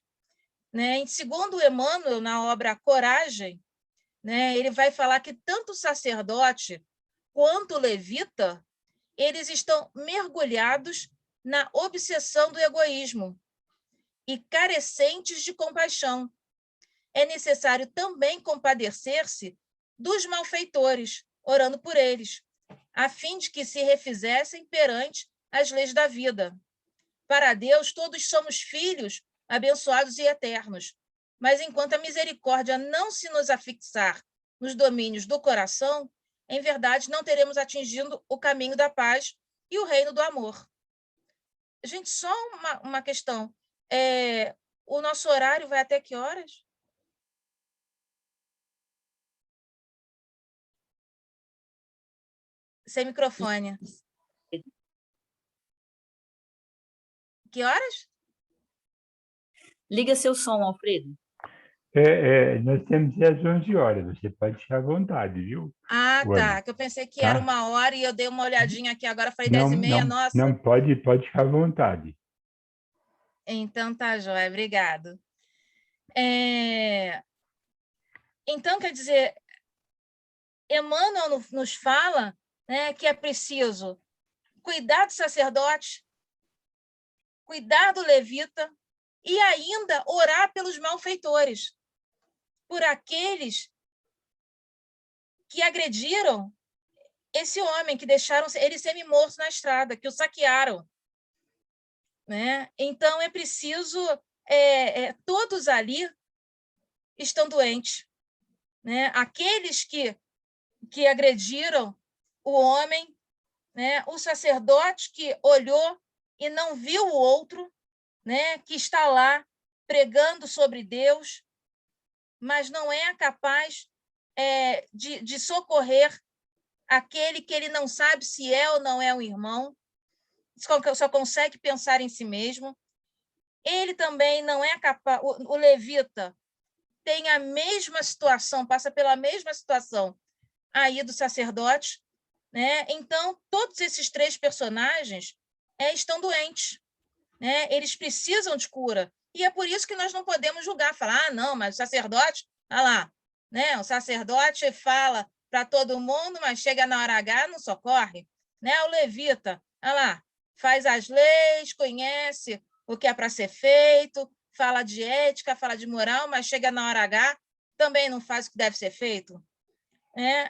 Né? Segundo Emmanuel, na obra Coragem, né, ele vai falar que tanto o sacerdote quanto o levita, eles estão mergulhados na obsessão do egoísmo e carecentes de compaixão. É necessário também compadecer-se dos malfeitores, orando por eles, a fim de que se refizessem perante as leis da vida. Para Deus, todos somos filhos abençoados e eternos, mas enquanto a misericórdia não se nos afixar nos domínios do coração, em verdade não teremos atingido o caminho da paz e o reino do amor. Gente, só uma questão. O nosso horário vai até que horas? Sem microfone. Que horas? Liga seu som, Alfredo. Nós temos às 11 horas, você pode ficar à vontade, viu, Ah, Ana? tá, que eu pensei que era Tá? 1 hora e eu dei uma olhadinha aqui agora, falei Não, 10h30, não, nossa. não pode ficar à vontade. Então tá, joia, obrigado. Então, quer dizer, Emmanuel nos fala, né, que é preciso cuidar do sacerdote, cuidar do levita e ainda orar pelos malfeitores, por aqueles que agrediram esse homem, que deixaram ele semi-morto na estrada, que o saquearam. Né? Então, é preciso... todos ali estão doentes. Né? Aqueles que agrediram o homem, né? O sacerdote que olhou e não viu o outro, né? Que está lá pregando sobre Deus, mas não é capaz de socorrer aquele que ele não sabe se é ou não é um irmão, só consegue pensar em si mesmo. Ele também não é capaz... O levita tem a mesma situação, passa pela mesma situação aí do sacerdote, né? Então, todos esses 3 personagens estão doentes, né? Eles precisam de cura. E é por isso que nós não podemos julgar, falar, não, mas o sacerdote, olha lá, né? O sacerdote fala para todo mundo, mas chega na hora H, não socorre. Né? O levita, olha lá, faz as leis, conhece o que é para ser feito, fala de ética, fala de moral, mas chega na hora H, também não faz o que deve ser feito.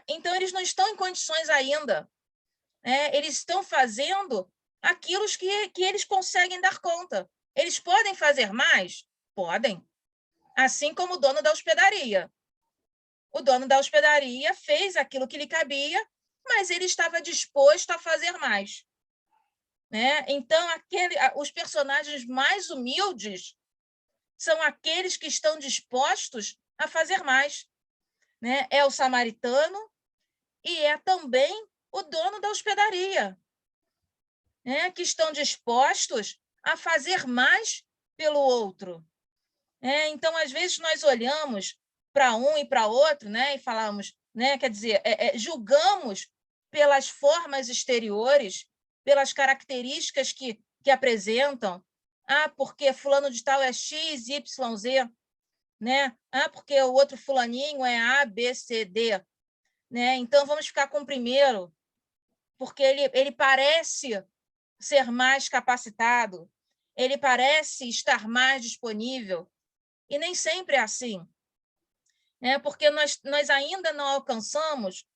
Então, eles não estão em condições ainda. Eles estão fazendo aquilo que eles conseguem dar conta. Eles podem fazer mais? Podem. Assim como o dono da hospedaria. O dono da hospedaria fez aquilo que lhe cabia, mas ele estava disposto a fazer mais. Então, os personagens mais humildes são aqueles que estão dispostos a fazer mais. É o samaritano e é também o dono da hospedaria, que estão dispostos a fazer mais pelo outro. Então, às vezes, nós olhamos para um e para outro, e falamos, quer dizer, julgamos pelas formas exteriores, pelas características que apresentam. Porque fulano de tal é X, Y, Z. Porque o outro fulaninho é A, B, C, D. Então, vamos ficar com o primeiro, porque ele parece ser mais capacitado, ele parece estar mais disponível, e nem sempre é assim. Porque nós ainda não alcançamos,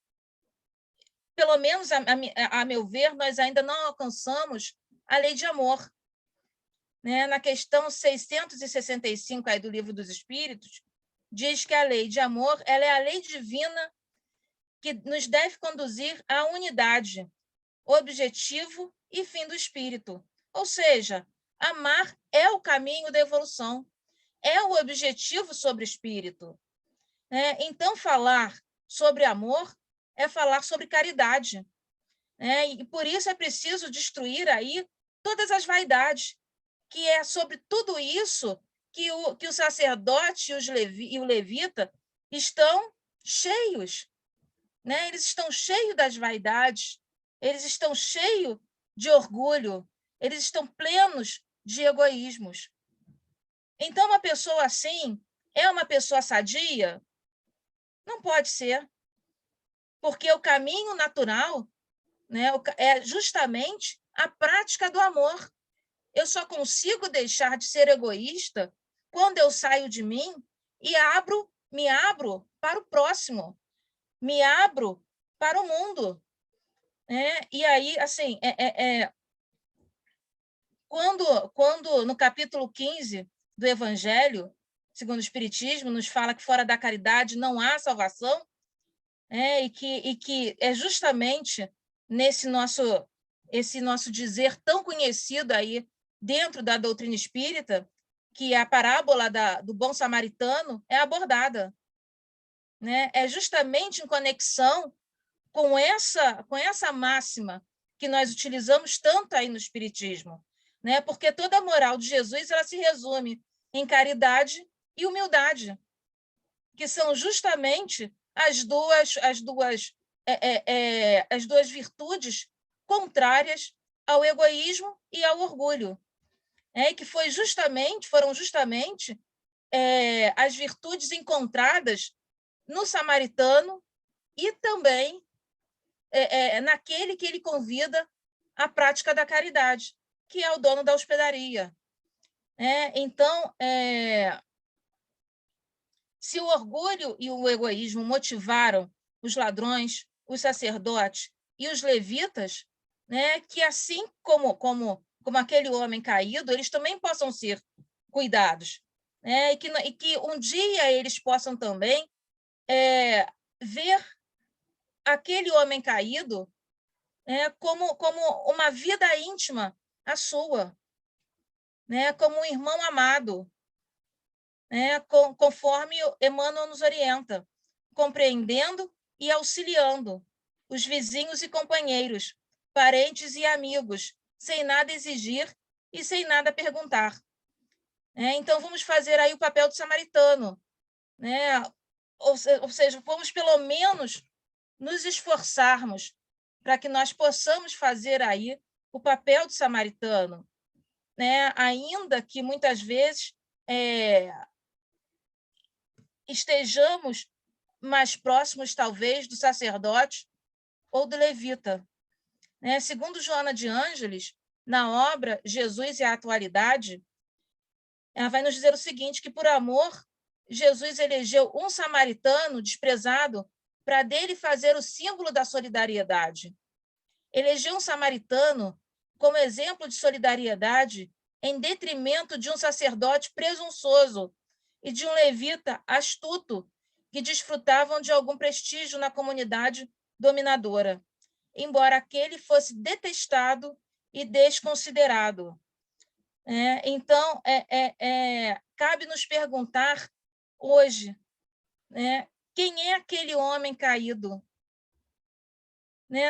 pelo menos a meu ver, nós ainda não alcançamos a lei de amor. Na questão 665 aí do Livro dos Espíritos, diz que a lei de amor ela é a lei divina que nos deve conduzir à unidade, objetivo e fim do espírito. Ou seja, amar é o caminho da evolução, é o objetivo sobre o espírito. Então, falar sobre amor é falar sobre caridade. E por isso é preciso destruir aí todas as vaidades, que é sobre tudo isso que o sacerdote e o levita estão cheios. Eles estão cheios das vaidades, eles estão cheios de orgulho, eles estão plenos de egoísmos. Então, uma pessoa assim é uma pessoa sadia? Não pode ser, porque o caminho natural é justamente a prática do amor. Eu só consigo deixar de ser egoísta quando eu saio de mim e me abro para o próximo, me abro para o mundo. E aí, assim, quando no capítulo 15 do Evangelho, segundo o Espiritismo, nos fala que fora da caridade não há salvação, e que é justamente esse nosso dizer tão conhecido aí dentro da doutrina espírita, que a parábola do bom samaritano é abordada. É justamente em conexão com essa máxima que nós utilizamos tanto aí no Espiritismo, porque toda a moral de Jesus ela se resume em caridade e humildade, que são justamente as duas virtudes contrárias ao egoísmo e ao orgulho, que foram justamente as virtudes encontradas no samaritano e também naquele que ele convida à prática da caridade, que é o dono da hospedaria. Então, se o orgulho e o egoísmo motivaram os ladrões, os sacerdotes e os levitas, que assim como aquele homem caído, eles também possam ser cuidados, e que um dia eles possam também ver aquele homem caído como uma vida íntima a sua, como um irmão amado, conforme Emmanuel nos orienta, compreendendo e auxiliando os vizinhos e companheiros, parentes e amigos, sem nada exigir e sem nada perguntar. Então, vamos fazer aí o papel do samaritano, ou seja, vamos pelo menos nos esforçarmos para que nós possamos fazer aí o papel do samaritano, ainda que muitas vezes estejamos mais próximos, talvez, do sacerdote ou do levita. Segundo Joana de Ângeles, na obra Jesus e a Atualidade, ela vai nos dizer o seguinte, que por amor, Jesus elegeu um samaritano desprezado para dele fazer o símbolo da solidariedade. Elegeu um samaritano como exemplo de solidariedade em detrimento de um sacerdote presunçoso e de um levita astuto que desfrutavam de algum prestígio na comunidade dominadora, embora aquele fosse detestado e desconsiderado. Então, cabe nos perguntar hoje, quem é aquele homem caído?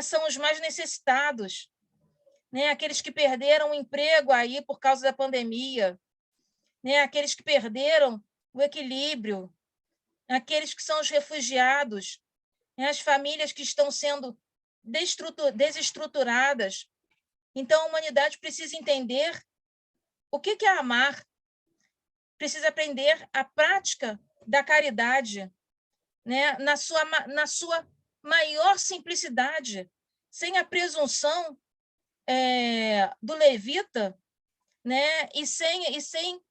São os mais necessitados, aqueles que perderam o emprego aí por causa da pandemia, aqueles que perderam o equilíbrio, aqueles que são os refugiados, as famílias que estão sendo desestruturadas. Então, a humanidade precisa entender o que é amar, precisa aprender a prática da caridade, na sua maior simplicidade, sem a presunção do levita, e sem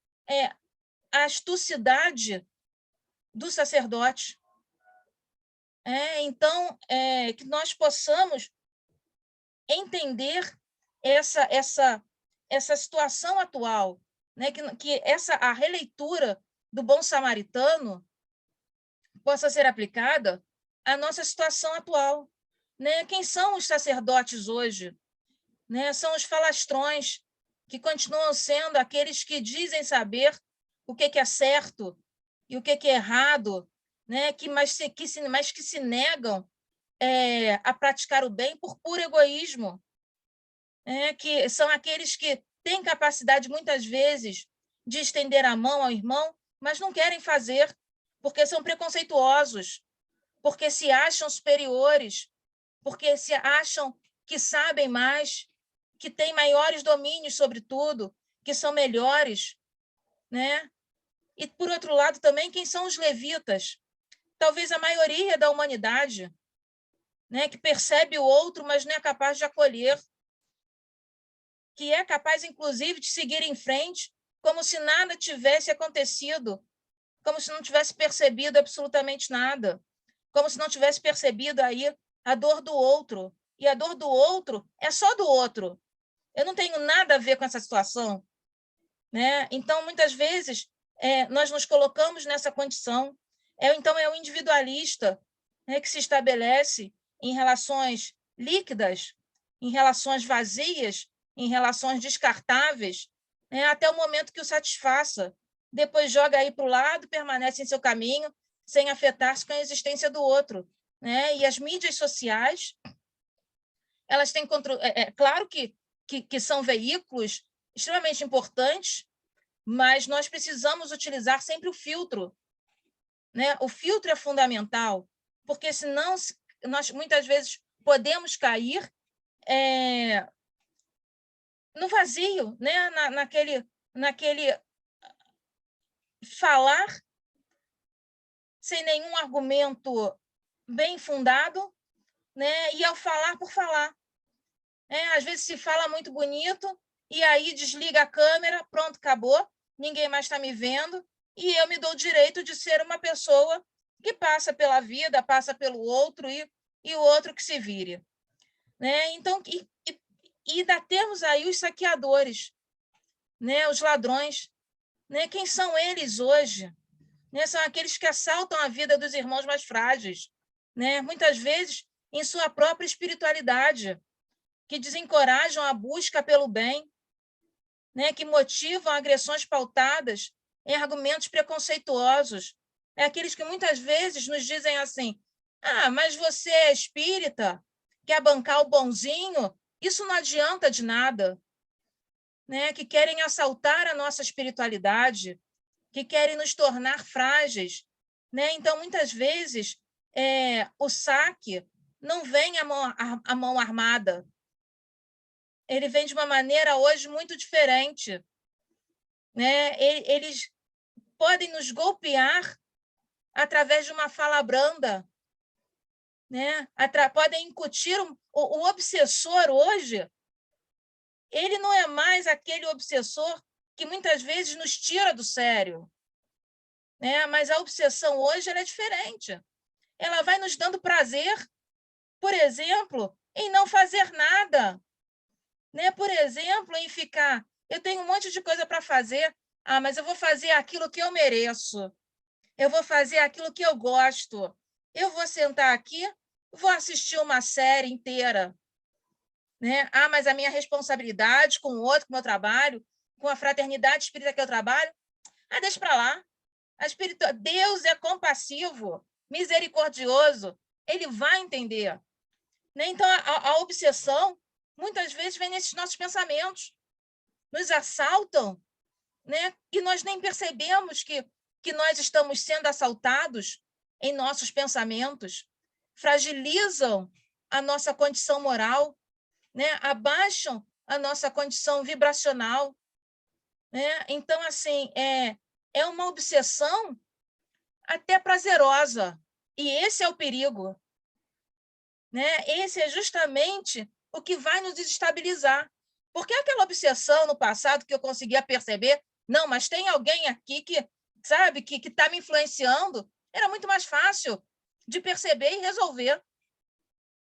a astucidade do sacerdote. Então, que nós possamos entender essa situação atual, que a releitura do Bom Samaritano possa ser aplicada à nossa situação atual. Quem são os sacerdotes hoje? São os falastrões, que continuam sendo aqueles que dizem saber o que é certo e o que é errado, mas que se negam a praticar o bem por puro egoísmo, que são aqueles que têm capacidade, muitas vezes, de estender a mão ao irmão, mas não querem fazer, porque são preconceituosos, porque se acham superiores, porque se acham que sabem mais, que têm maiores domínios sobre tudo, que são melhores. E, por outro lado, também, quem são os levitas? Talvez a maioria da humanidade, que percebe o outro, mas não é capaz de acolher, que é capaz, inclusive, de seguir em frente como se nada tivesse acontecido, como se não tivesse percebido absolutamente nada, como se não tivesse percebido aí a dor do outro. E a dor do outro é só do outro. Eu não tenho nada a ver com essa situação. Então, muitas vezes, nós nos colocamos nessa condição. Então, é o individualista que se estabelece em relações líquidas, em relações vazias, em relações descartáveis, até o momento que o satisfaça. Depois joga aí para o lado, permanece em seu caminho, sem afetar-se com a existência do outro. E as mídias sociais, elas têm claro que são veículos extremamente importantes, mas nós precisamos utilizar sempre o filtro, né? O filtro é fundamental, porque senão nós muitas vezes podemos cair no vazio, né? naquele falar sem nenhum argumento bem fundado, né? E ao falar por falar. Às vezes se fala muito bonito e aí desliga a câmera, pronto, acabou, ninguém mais está me vendo e eu me dou o direito de ser uma pessoa que passa pela vida, passa pelo outro e o outro que se vire. Né? Então, e ainda temos aí os saqueadores, né? Os ladrões. Né? Quem são eles hoje? Né? São aqueles que assaltam a vida dos irmãos mais frágeis, né? Muitas vezes em sua própria espiritualidade, que desencorajam a busca pelo bem, né? Que motivam agressões pautadas em argumentos preconceituosos. É aqueles que muitas vezes nos dizem assim: ah, mas você é espírita, quer bancar o bonzinho, isso não adianta de nada. Né? Que querem assaltar a nossa espiritualidade, que querem nos tornar frágeis. Né? Então, muitas vezes, o saque não vem à mão armada. Ele vem de uma maneira hoje muito diferente. Né? Eles podem nos golpear através de uma fala branda. Né? Podem incutir o obsessor hoje. Ele não é mais aquele obsessor que muitas vezes nos tira do sério. Né? Mas a obsessão hoje ela é diferente. Ela vai nos dando prazer, por exemplo, em não fazer nada. Né? Por exemplo, em ficar... Eu tenho um monte de coisa para fazer, mas eu vou fazer aquilo que eu mereço. Eu vou fazer aquilo que eu gosto. Eu vou sentar aqui, vou assistir uma série inteira. Né? Mas a minha responsabilidade com o outro, com o meu trabalho, com a fraternidade espírita que eu trabalho, deixa para lá. Deus é compassivo, misericordioso, ele vai entender. Né? Então, a obsessão, muitas vezes, vem nesses nossos pensamentos, nos assaltam, né? E nós nem percebemos que nós estamos sendo assaltados em nossos pensamentos, fragilizam a nossa condição moral, né? Abaixam a nossa condição vibracional. Né? Então, assim, é uma obsessão até prazerosa. E esse é o perigo. Né? Esse é justamente o que vai nos desestabilizar. Porque aquela obsessão no passado que eu conseguia perceber, não, mas tem alguém aqui que, sabe, que está me influenciando, era muito mais fácil de perceber e resolver.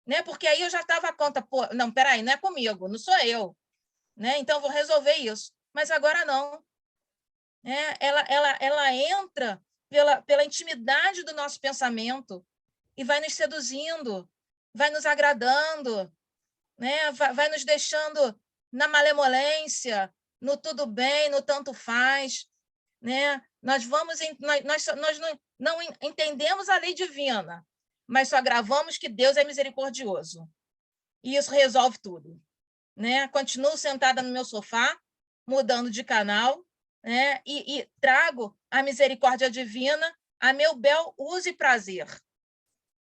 Né? Porque aí eu já estava a conta, pô, não, peraí, não é comigo, não sou eu. Né? Então, vou resolver isso. Mas agora não. Ela entra pela intimidade do nosso pensamento e vai nos seduzindo, vai nos agradando, né? vai nos deixando na malemolência, no tudo bem, no tanto faz. Né? Nós não entendemos a lei divina, mas só gravamos que Deus é misericordioso. E isso resolve tudo. Né? Continuo sentada no meu sofá, mudando de canal, né? E trago a misericórdia divina a meu bel uso e prazer.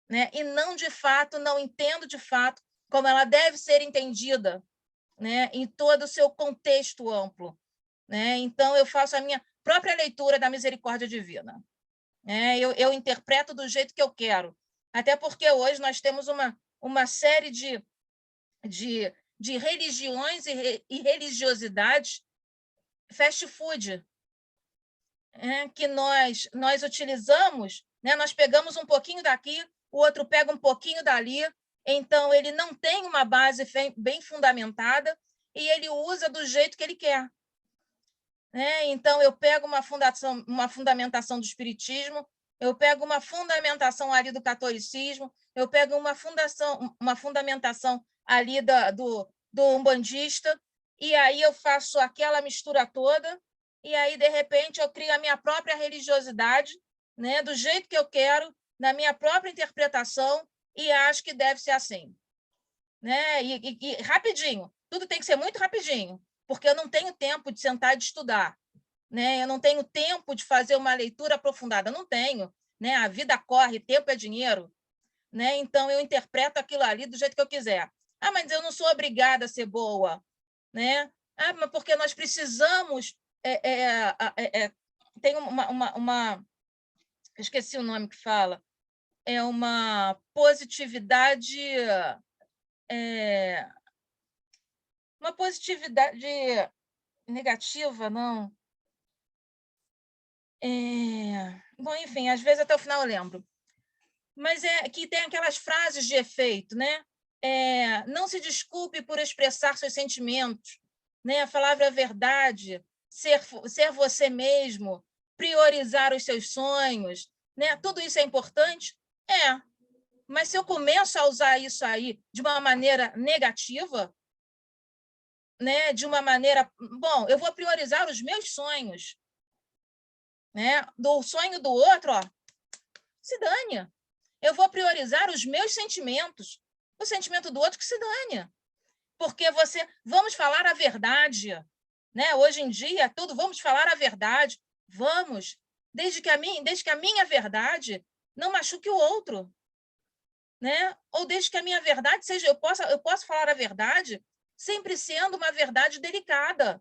Né? E não, de fato, não entendo, de fato, como ela deve ser entendida, né? Em todo o seu contexto amplo. Né? Então, eu faço a minha própria leitura da misericórdia divina. Né? Eu interpreto do jeito que eu quero. Até porque hoje nós temos uma série de religiões e religiosidades fast food, que nós utilizamos, né? Nós pegamos um pouquinho daqui, o outro pega um pouquinho dali, então ele não tem uma base bem fundamentada e ele usa do jeito que ele quer. Né? Então, eu pego uma fundamentação do espiritismo, eu pego uma fundamentação ali do catolicismo, eu pego uma fundamentação ali do umbandista, e aí eu faço aquela mistura toda, e aí, de repente, eu crio a minha própria religiosidade, né, do jeito que eu quero, na minha própria interpretação, e acho que deve ser assim. Né? E rapidinho, tudo tem que ser muito rapidinho, porque eu não tenho tempo de sentar e de estudar. né? Eu não tenho tempo de fazer uma leitura aprofundada, não tenho, né? A vida corre, tempo é dinheiro, né? Então eu interpreto aquilo ali do jeito que eu quiser. Ah, mas eu não sou obrigada a ser boa, né? Ah, mas porque nós precisamos tem esqueci o nome que fala, é uma positividade, é, uma positividade negativa, não. Bom, enfim, às vezes até o final eu lembro. Mas é que tem aquelas frases de efeito, né? Não se desculpe por expressar seus sentimentos, né? Falar a verdade, ser você mesmo, priorizar os seus sonhos, né? Tudo isso é importante? Mas se eu começo a usar isso aí de uma maneira negativa, né? De uma maneira, bom, eu vou priorizar os meus sonhos, né? Do sonho do outro, ó, se dane. Eu vou priorizar os meus sentimentos, o sentimento do outro que se dane. Porque vamos falar a verdade, né? Hoje em dia, tudo vamos falar a verdade. Vamos, desde que a minha verdade não machuque o outro, né? Ou desde que a minha verdade seja, eu posso falar a verdade sempre sendo uma verdade delicada,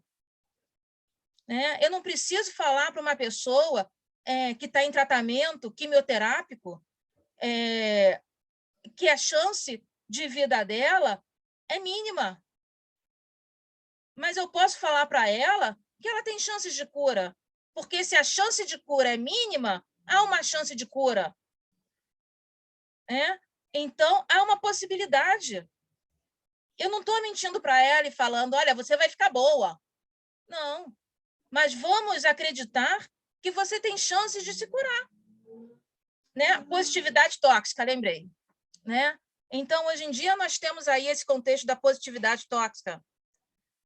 né? Eu não preciso falar para uma pessoa que está em tratamento quimioterápico que a chance de vida dela é mínima. Mas eu posso falar para ela que ela tem chances de cura, porque se a chance de cura é mínima, há uma chance de cura. Né? Então, há uma possibilidade. Eu não estou mentindo para ela e falando, olha, você vai ficar boa. Não. Mas vamos acreditar que você tem chances de se curar. Né? Positividade tóxica, lembrei. Né? Então, hoje em dia, nós temos aí esse contexto da positividade tóxica,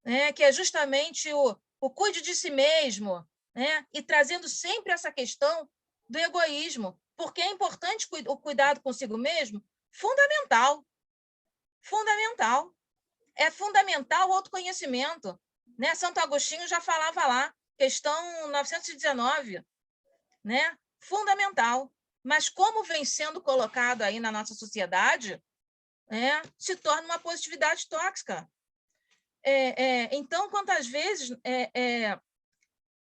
né? Que é justamente o cuide de si mesmo, né? E trazendo sempre essa questão do egoísmo, porque é importante o cuidado consigo mesmo, fundamental, fundamental. É fundamental o autoconhecimento. Né? Santo Agostinho já falava lá, questão 919, né? Fundamental. Mas como vem sendo colocado aí na nossa sociedade, se torna uma positividade tóxica. Então, quantas vezes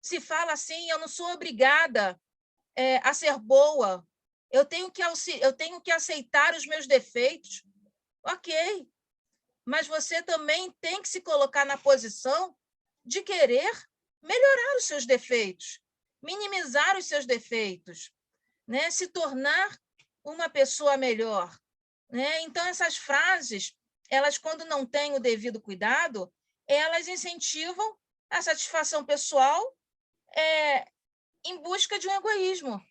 se fala assim, eu não sou obrigada a ser boa, eu tenho que aceitar os meus defeitos. Ok, mas você também tem que se colocar na posição de querer melhorar os seus defeitos, minimizar os seus defeitos, né? Se tornar uma pessoa melhor. Né? Então, essas frases, elas, quando não têm o devido cuidado, elas incentivam a satisfação pessoal em busca de um egoísmo.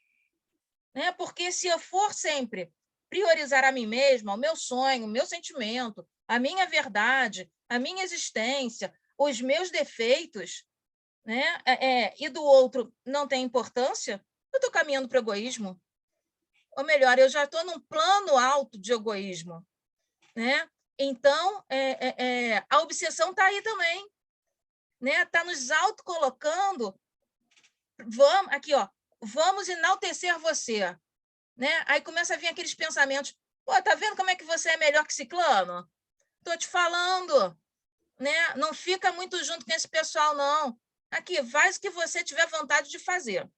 Né? Porque se eu for sempre priorizar a mim mesma, o meu sonho, o meu sentimento, a minha verdade, a minha existência, os meus defeitos, né? E do outro não tem importância, eu estou caminhando para o egoísmo. Ou melhor, eu já estou num plano alto de egoísmo. Né? Então, a obsessão está aí também. Né? Está nos autocolocando. Aqui, ó, vamos enaltecer você. Né? Aí começa a vir aqueles pensamentos. Pô, tá vendo como é que você é melhor que ciclano? Estou te falando. Né? Não fica muito junto com esse pessoal, não. Aqui, faz o que você tiver vontade de fazer.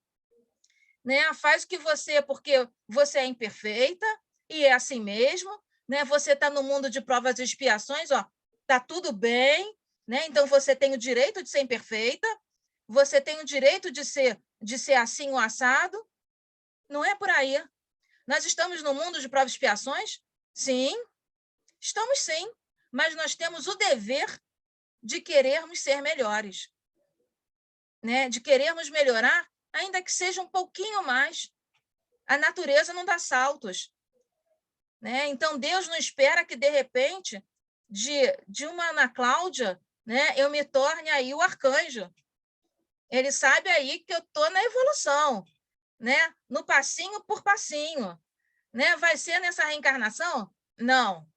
Né? Faz o que você, porque você é imperfeita e é assim mesmo. Né? Você está no mundo de provas e expiações, ó, tá tudo bem, né? Então você tem o direito de ser imperfeita, você tem o direito de ser assim o assado. Não é por aí. Nós estamos no mundo de provas e expiações? Sim, estamos sim, mas nós temos o dever de querermos ser melhores, né? De querermos melhorar, ainda que seja um pouquinho mais. A natureza não dá saltos. Né? Então, Deus não espera que, de repente, de uma Ana Cláudia, né, eu me torne aí o arcanjo. Ele sabe aí que eu estou na evolução, né? No passinho por passinho. Né? Vai ser nessa reencarnação? Não.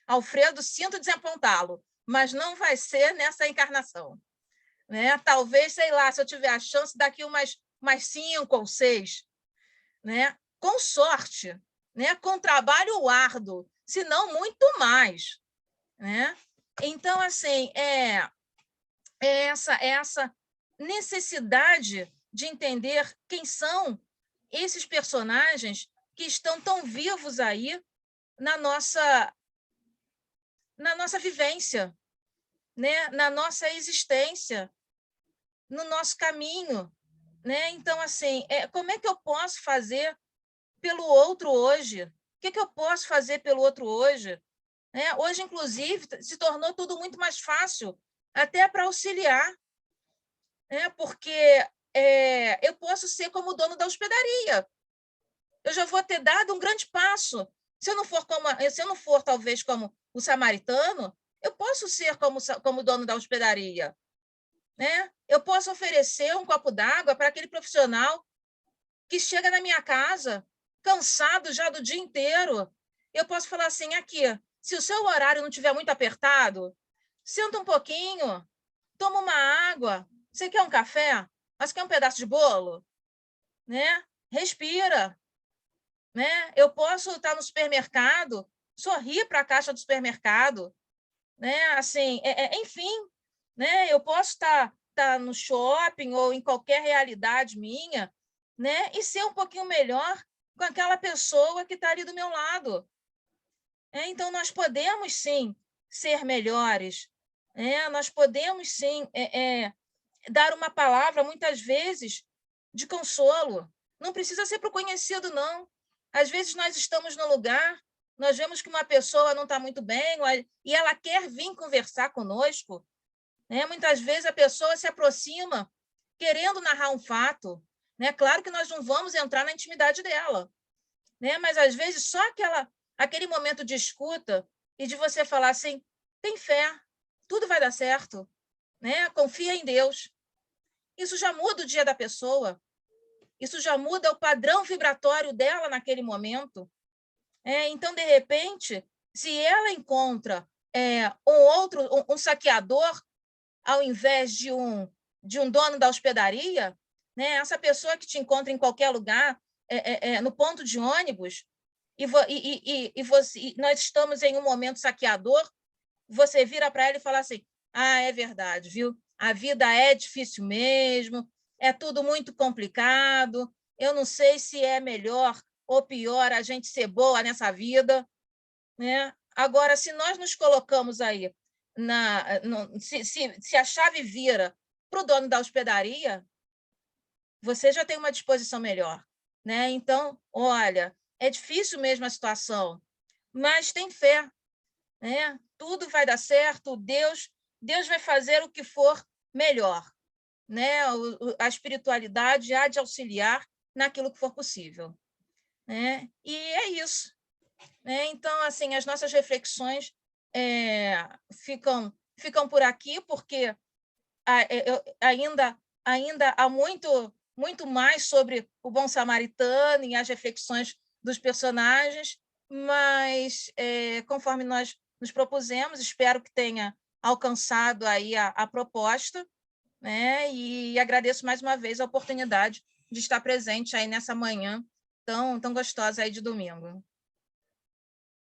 Alfredo, sinto desapontá-lo, mas não vai ser nessa encarnação. né? Talvez, sei lá, se eu tiver a chance, daqui mais 5 ou 6, né? Com sorte, né? Com trabalho árduo, se não muito mais, né? Então, assim, essa necessidade de entender quem são esses personagens que estão tão vivos aí na nossa vivência, né? Na nossa existência, no nosso caminho, né? Então, assim, como é que eu posso fazer pelo outro hoje? O que eu posso fazer pelo outro hoje? Hoje, inclusive, se tornou tudo muito mais fácil, até para auxiliar, né? Porque eu posso ser como o dono da hospedaria. Eu já vou ter dado um grande passo. Se eu não for talvez como o samaritano, eu posso ser como o dono da hospedaria, né? Eu posso oferecer um copo d'água para aquele profissional que chega na minha casa cansado já do dia inteiro. Eu posso falar assim, aqui, se o seu horário não estiver muito apertado, senta um pouquinho, toma uma água. Você quer um café? Mas quer um pedaço de bolo? Né? Respira. Né? Eu posso estar no supermercado, sorrir para a caixa do supermercado, né? Assim, enfim, né? Eu posso estar no shopping ou em qualquer realidade minha, né? E ser um pouquinho melhor com aquela pessoa que está ali do meu lado. Então, nós podemos, sim, ser melhores. Nós podemos, sim, dar uma palavra, muitas vezes, de consolo. Não precisa ser para o conhecido, não. Às vezes, nós estamos no lugar, nós vemos que uma pessoa não está muito bem e ela quer vir conversar conosco. Muitas vezes, a pessoa se aproxima querendo narrar um fato. Claro que nós não vamos entrar na intimidade dela, mas, às vezes, só aquele momento de escuta e de você falar assim, tem fé, tudo vai dar certo, confia em Deus. Isso já muda o dia da pessoa, isso já muda o padrão vibratório dela naquele momento. Então, de repente, se ela encontra um saqueador ao invés de um dono da hospedaria, essa pessoa que te encontra em qualquer lugar, no ponto de ônibus, e nós estamos em um momento saqueador, você vira para ela e fala assim, é verdade, viu? A vida é difícil mesmo, é tudo muito complicado, eu não sei se é melhor ou pior a gente ser boa nessa vida, né? Agora, se nós nos colocamos aí, se a chave vira para o dono da hospedaria, você já tem uma disposição melhor, né? Então, olha, é difícil mesmo a situação, mas tem fé, né? Tudo vai dar certo, Deus vai fazer o que for melhor, né? A espiritualidade há de auxiliar naquilo que for possível, né? E é isso, né? Então, assim, as nossas reflexões ficam por aqui, porque ainda há muito mais sobre o bom samaritano e as reflexões dos personagens, mas, conforme nós nos propusemos, espero que tenha alcançado aí a proposta, né? E agradeço mais uma vez a oportunidade de estar presente aí nessa manhã tão gostosa aí de domingo.